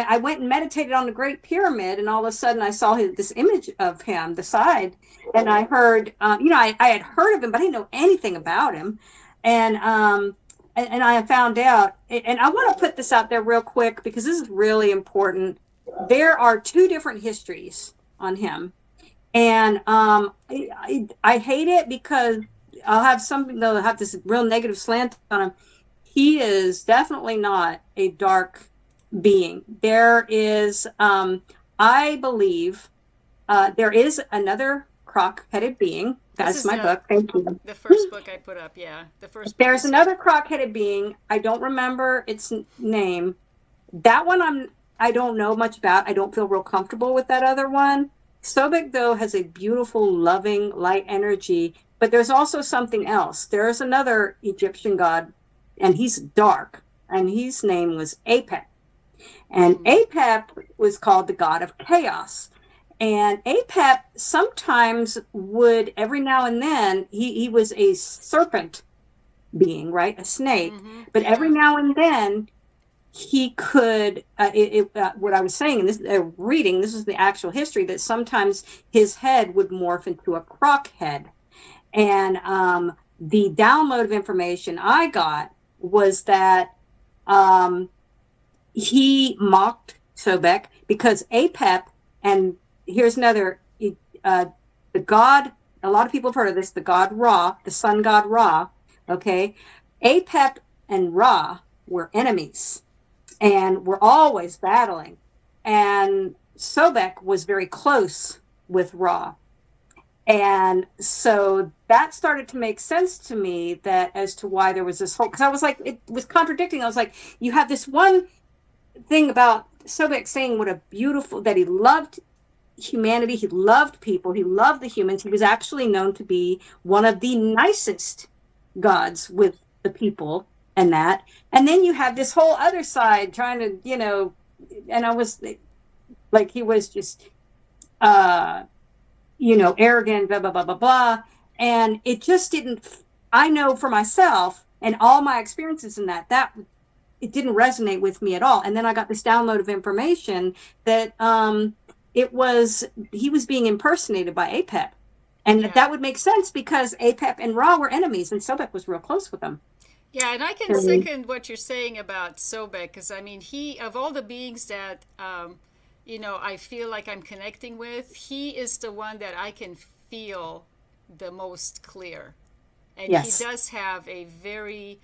I went and meditated on the Great Pyramid, and all of a sudden I saw this image of him, the side, and I heard, I had heard of him, but I didn't know anything about him. And I found out, and I want to put this out there real quick because this is really important. There are two different histories on him, and I hate it because they'll have this real negative slant on him. He is definitely not a dark being. There is, I believe, there is another croc-headed being. That's my book. Thank you. The first book I put up, yeah. There's another croc-headed being. I don't remember its name. That one I don't know much about. I don't feel real comfortable with that other one. Sobek, though, has a beautiful, loving, light energy. But there's also something else. There's another Egyptian god, and he's dark, and his name was Apep. And Apep was called the god of chaos. And Apep sometimes would, every now and then, he was a serpent being, right? A snake. Mm-hmm. But every now and then, he could, what I was saying, and this reading, this is the actual history, that sometimes his head would morph into a croc head. And the download of information I got was that he mocked Sobek because Apep, and here's another, the god, a lot of people have heard of this, the god Ra, the sun god Ra, okay? Apep and Ra were enemies and were always battling. And Sobek was very close with Ra. And so that started to make sense to me, that as to why there was this whole, because I was like, it was contradicting. I was like, you have this one thing about Sobek saying what a beautiful, that he loved humanity, he loved people, he loved the humans. He was actually known to be one of the nicest gods with the people and that. And then you have this whole other side trying to, and I was like, he was just, arrogant, blah, blah, blah, blah, blah. And it just didn't, I know for myself and all my experiences in that it didn't resonate with me at all. And then I got this download of information that he was being impersonated by Apep. And that would make sense because Apep and Ra were enemies and Sobek was real close with them. Yeah, and I can second what you're saying about Sobek, because I mean, he, of all the beings that, I feel like I'm connecting with, he is the one that I can feel the most clear. And yes, he does have a very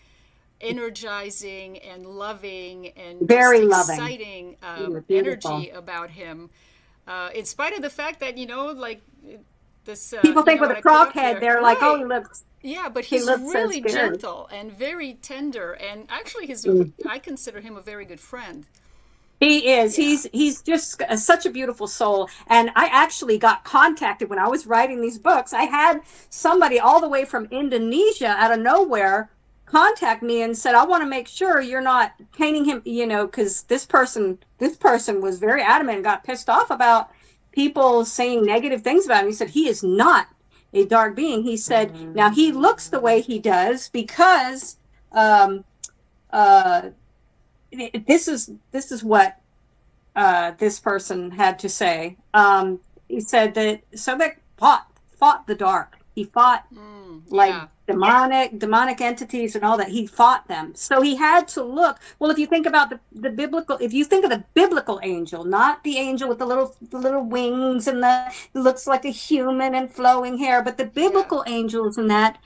energizing and loving and very exciting energy about him. In spite of the fact that, like this... people think with a croc head, they're like, oh, he looks... Yeah, but he's really gentle and very tender. And actually, I consider him a very good friend. He is. Yeah. He's just such a beautiful soul. And I actually got contacted when I was writing these books. I had somebody all the way from Indonesia out of nowhere contact me and said, I want to make sure you're not painting him, because this person was very adamant and got pissed off about people saying negative things about him. He said, he is not a dark being. He said, now he looks the way he does because this is what this person had to say. He said that Sobek fought the dark. He fought demonic entities and all that. He fought them. So he had to look. Well, if you think about the biblical, if you think of the biblical angel, not the angel with the little wings and it looks like a human and flowing hair, but the biblical angels and that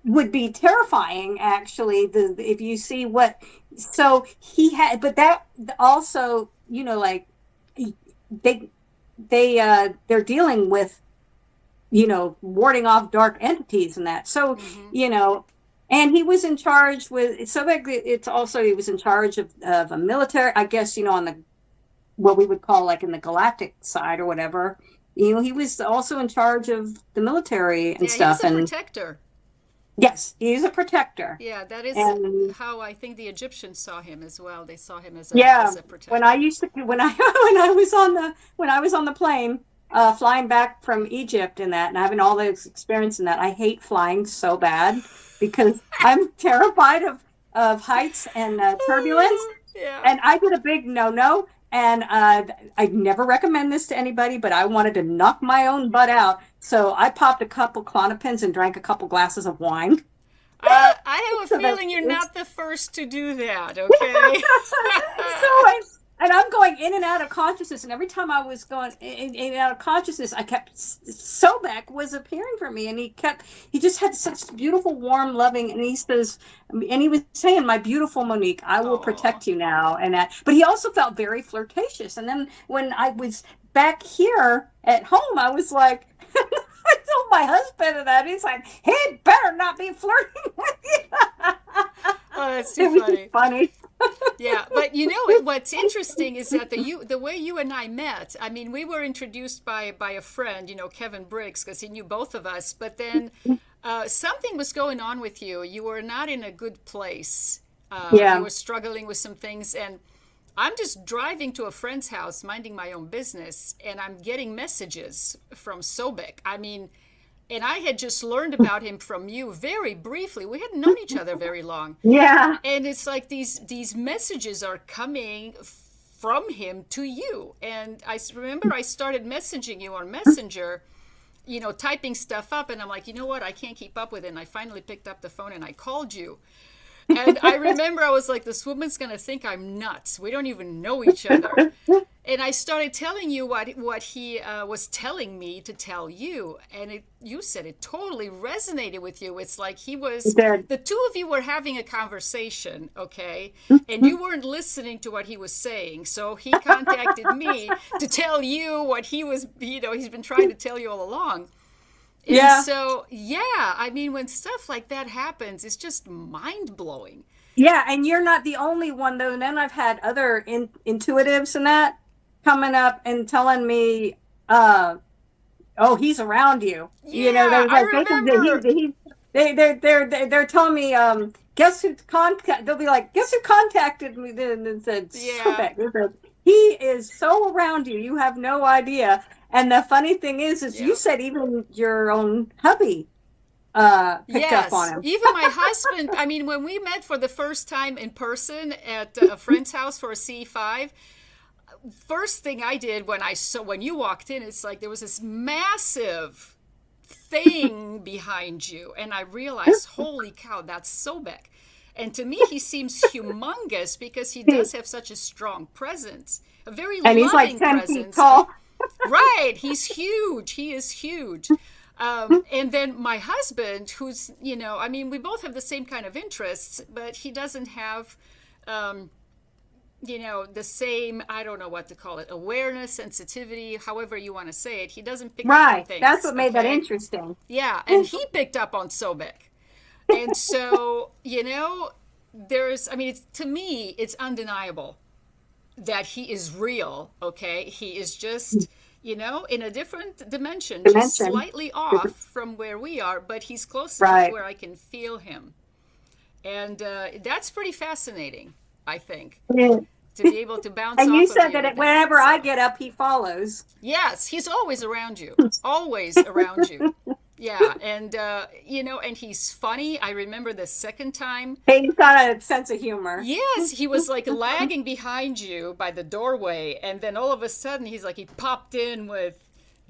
would be terrifying. Actually, if you see what, so he had, but that also, like they're dealing with, warding off dark entities and that. So, and he was in charge with, it's also, he was in charge of a military, I guess, on the, what we would call like in the galactic side or whatever, he was also in charge of the military and stuff. He's a protector. Yes, he's a protector. Yeah, that is how I think the Egyptians saw him as well. They saw him as a protector. When I was on the plane, flying back from Egypt and that, and having all this experience in that, I hate flying so bad because I'm terrified of heights and turbulence. Yeah. And I did a big no-no, and I never recommend this to anybody, but I wanted to knock my own butt out. So I popped a couple Klonopins and drank a couple glasses of wine. I have a feeling you're not the first to do that, okay? And I'm going in and out of consciousness, and every time I was going in and out of consciousness, I kept, Sobek was appearing for me, and he just had such beautiful, warm, loving, and he says, and he was saying, my beautiful Monique, I will protect you now, and that, but he also felt very flirtatious, and then when I was back here at home, I was like, I told my husband and that, he's like, he better not be flirting with you. Oh, that's too funny. Yeah, but what's interesting is that the way you and I met, I mean, we were introduced by a friend, Kevin Briggs, because he knew both of us, but then something was going on with you. You were not in a good place. You were struggling with some things, and I'm just driving to a friend's house, minding my own business, and I'm getting messages from Sobek. I mean, And I had just learned about him from you very briefly. We hadn't known each other very long. Yeah. And it's like these messages are coming from him to you. And I remember I started messaging you on Messenger, typing stuff up. And I'm like, you know what? I can't keep up with it. And I finally picked up the phone and I called you. And I remember I was like, this woman's going to think I'm nuts. We don't even know each other. And I started telling you what he was telling me to tell you. And you said it totally resonated with you. It's like the two of you were having a conversation, okay? And you weren't listening to what he was saying. So he contacted me to tell you what he was, he's been trying to tell you all along. Yeah. And so, I mean, when stuff like that happens, it's just mind-blowing. Yeah, and you're not the only one, though. And then I've had other intuitives and that coming up and telling me, oh, he's around you. Yeah, they're I like, remember. they're telling me, guess who they'll be like, guess who contacted me then and said, Sobek. He is so around you, you have no idea. And the funny thing is you said even your own hubby picked up on him. Even my husband, I mean, when we met for the first time in person at a friend's house for a C5, first thing I did when you walked in, it's like there was this massive thing behind you. And I realized, holy cow, that's Sobek. And to me, he seems humongous because he does have such a strong presence, a very loving presence. And he's like 10 feet tall. Right. He's huge. He is huge. And then my husband, who's, I mean, we both have the same kind of interests, but he doesn't have, the same, I don't know what to call it, awareness, sensitivity, however you want to say it. He doesn't pick up on things. That's what made that interesting. Yeah. And he picked up on Sobek. And so, to me, it's undeniable that he is real, okay? He is just, in a different dimension, just slightly off from where we are, but he's close enough where I can feel him. And that's pretty fascinating, I think, to be able to bounce off of you. And you said that whenever I get up, he follows. Yes, he's always around you, always around you. Yeah, and, and he's funny. I remember the second time. He's got a sense of humor. Yes, he was like lagging behind you by the doorway, and then all of a sudden he popped in with,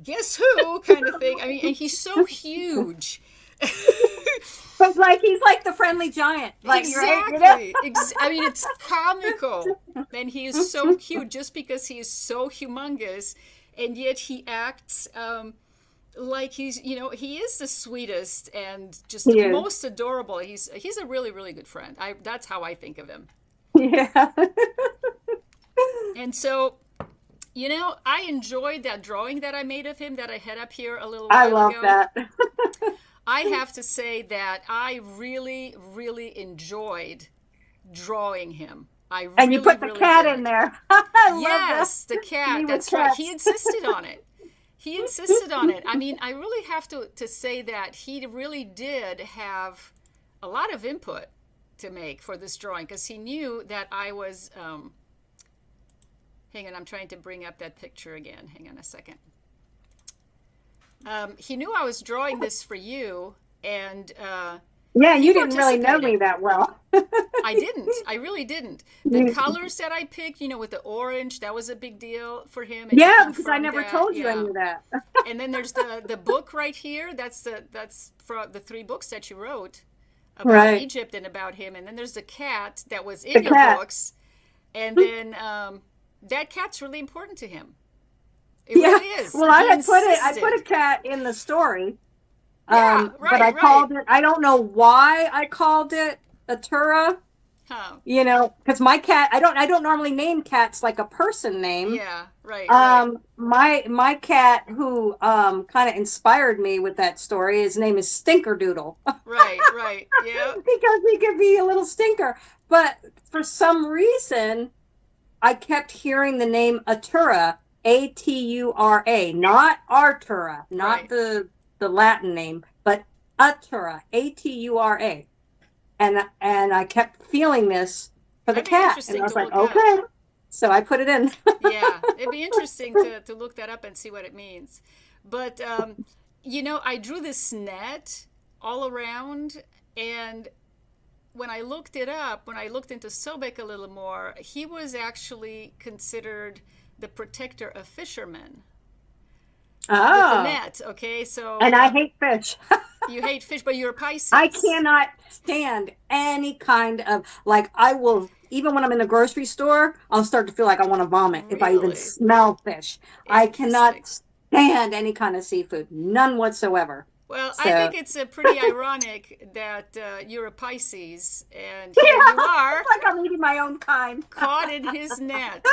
guess who, kind of thing. I mean, and he's so huge. But he's like the friendly giant. Exactly. I mean, it's comical. And he is so cute just because he is so humongous, and yet he acts... like he's, he is the sweetest and just the most adorable. He's a really, really good friend. That's how I think of him. Yeah. And so, I enjoyed that drawing that I made of him that I had up here a little while ago. I love that. I have to say that I really, really enjoyed drawing him. And you put the cat in there. Yes, the cat. That's right. He insisted on it. He insisted on it. I mean, I really have to say that he really did have a lot of input to make for this drawing because he knew that I was, hang on, I'm trying to bring up that picture again. Hang on a second. He knew I was drawing this for you, and you didn't really know me that well. I didn't. I really didn't. The colors that I picked, with the orange, that was a big deal for him. And because I never told you any of that. And then there's the book right here. That's for the 3 books that you wrote about Egypt and about him. And then there's the cat that was in your books. And then that cat's really important to him. It really is. Well, I put a cat in the story. But I called it, I don't know why I called it Aurora. Because my cat, I don't normally name cats like a person name. Yeah, right. My cat who kind of inspired me with that story, his name is Stinkerdoodle. Right, yeah. Because he could be a little stinker. But for some reason, I kept hearing the name Aurora, Atura, not Artura, not the Latin name, but Aurora, Atura. And I kept feeling this for the cat. And I was like, okay. So I put it in. Yeah, it'd be interesting to look that up and see what it means. But, I drew this net all around, and when I looked it up, when I looked into Sobek a little more, he was actually considered the protector of fishermen with the net. Okay, so and I hate fish. you hate fish, but you're a Pisces. I cannot stand any kind of, like, I will, even when I'm in the grocery store, I'll start to feel like I want to vomit if I even smell fish. I cannot stand any kind of seafood, none whatsoever. Well, I think it's pretty ironic that you're a Pisces, and here you are. It's like I'm eating my own kind. Caught in his net.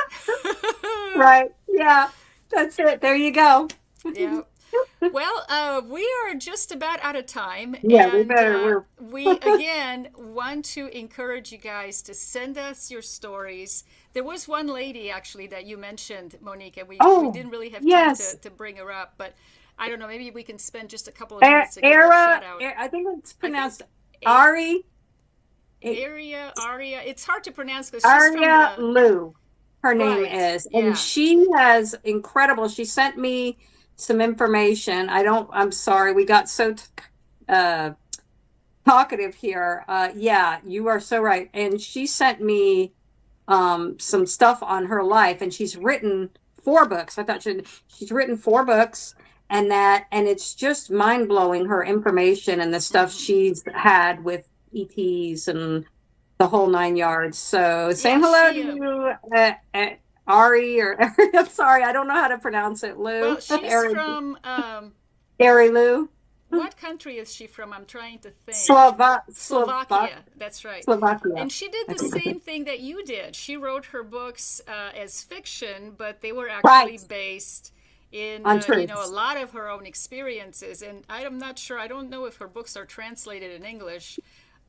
Right, yeah, that's it. There you go. Yeah. Well, we are just about out of time. Yeah, and, we better. We, again, want to encourage you guys to send us your stories. There was one lady, actually, that you mentioned, Monique, and we didn't really have time to bring her up, but I don't know, maybe we can spend just a couple of minutes to give her a shout out. I think it's pronounced Ari. Aria. It's hard to pronounce because she's Aria Lou, her name is. And she has incredible, she sent me some information. I'm sorry, we got so talkative here. Yeah, you are so right. And she sent me some stuff on her life, and she's written 4 books. I thought she's written 4 books. And it's just mind blowing, her information and the stuff she's had with ETs and the whole 9 yards. So saying hello to you, Ari, or I'm sorry, I don't know how to pronounce it. Lou. Well, she's from Ari Lou. What country is she from? I'm trying to think. Slovakia. That's right. Slovakia. And she did the same thing that you did. She wrote her books as fiction, but they were actually based in a lot of her own experiences. And I'm not sure, I don't know if her books are translated in English,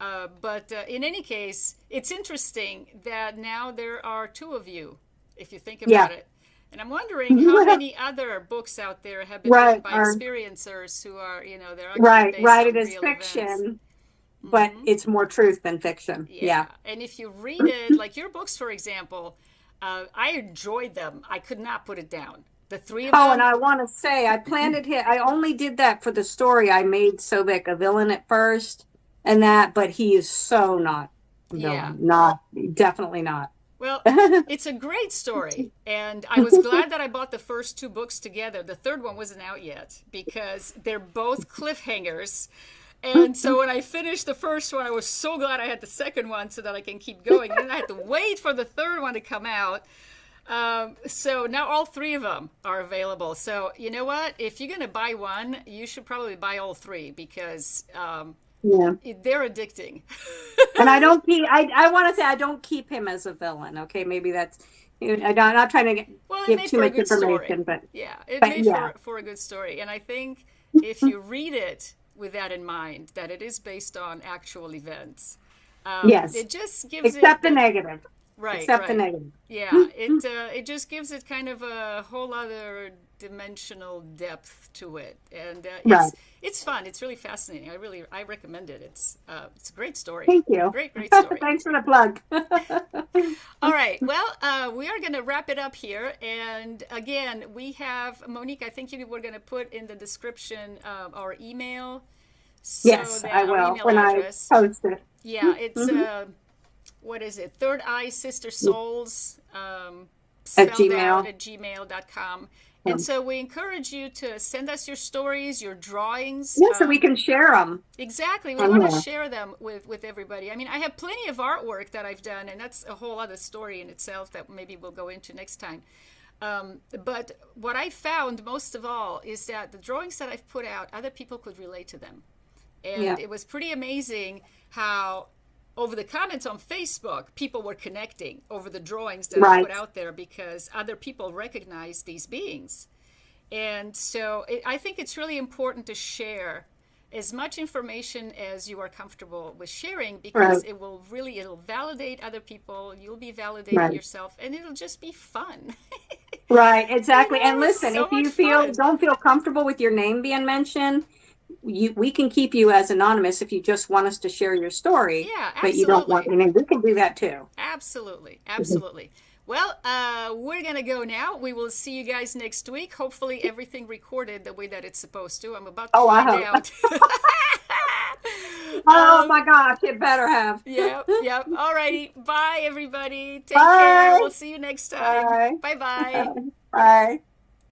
but in any case, it's interesting that now there are 2 of you, if you think about it. And I'm wondering how many other books out there have been written by experiencers who are, they're actually based on it is fiction, events. But it's more truth than fiction. Yeah. And if you read it, like your books, for example, I enjoyed them. I could not put it down. The 3 of them. Oh, and I want to say, I only did that for the story. I made Sobek a villain at first, but he is so not a villain. Definitely not. Well, it's a great story, and I was glad that I bought the first 2 books together. The third one wasn't out yet because they're both cliffhangers. And so when I finished the first one, I was so glad I had the second one so that I can keep going. And then I had to wait for the third one to come out. So now all 3 of them are available. So you know what? If you're going to buy one, you should probably buy all 3 because they're addicting. And I don't keep, I want to say I don't keep him as a villain. Okay, maybe that's, I'm not trying to give too much information, but it made for a good story. And I think if you read it with that in mind, that it is based on actual events, it just gives the negative. Right. The negative. Yeah, it just gives it kind of a whole other dimensional depth to it, and it's fun. It's really fascinating. I recommend it. It's a great story. Thank you. Great story. Thanks for the plug. All right. Well, we are going to wrap it up here, and again, we have Monique. I think you were going to put in the description our email. Yes, I will when address. I post it. Yeah, it's. What is it? Third Eye Sister Souls at gmail.com. And so we encourage you to send us your stories, your drawings. Yes, so we can share them. Exactly. We want to share them with everybody. I mean, I have plenty of artwork that I've done, and that's a whole other story in itself that maybe we'll go into next time. But what I found most of all is that the drawings that I've put out, other people could relate to them. And it was pretty amazing how over the comments on Facebook, people were connecting over the drawings that I put out there because other people recognize these beings. And so I think it's really important to share as much information as you are comfortable with sharing because it'll validate other people. You'll be validating yourself, and it'll just be fun. Right, exactly. And listen, if you don't feel comfortable with your name being mentioned, we can keep you as anonymous if you just want us to share your story. Yeah, absolutely. But you don't want your name. We can do that too. Absolutely. Well, we're going to go now. We will see you guys next week. Hopefully everything recorded the way that it's supposed to. I'm about to Oh, I find hope. out. Oh my gosh, it better have. Yep, yep. All righty. Bye, everybody. Take care. Bye. We'll see you next time. Bye. Bye-bye. Bye.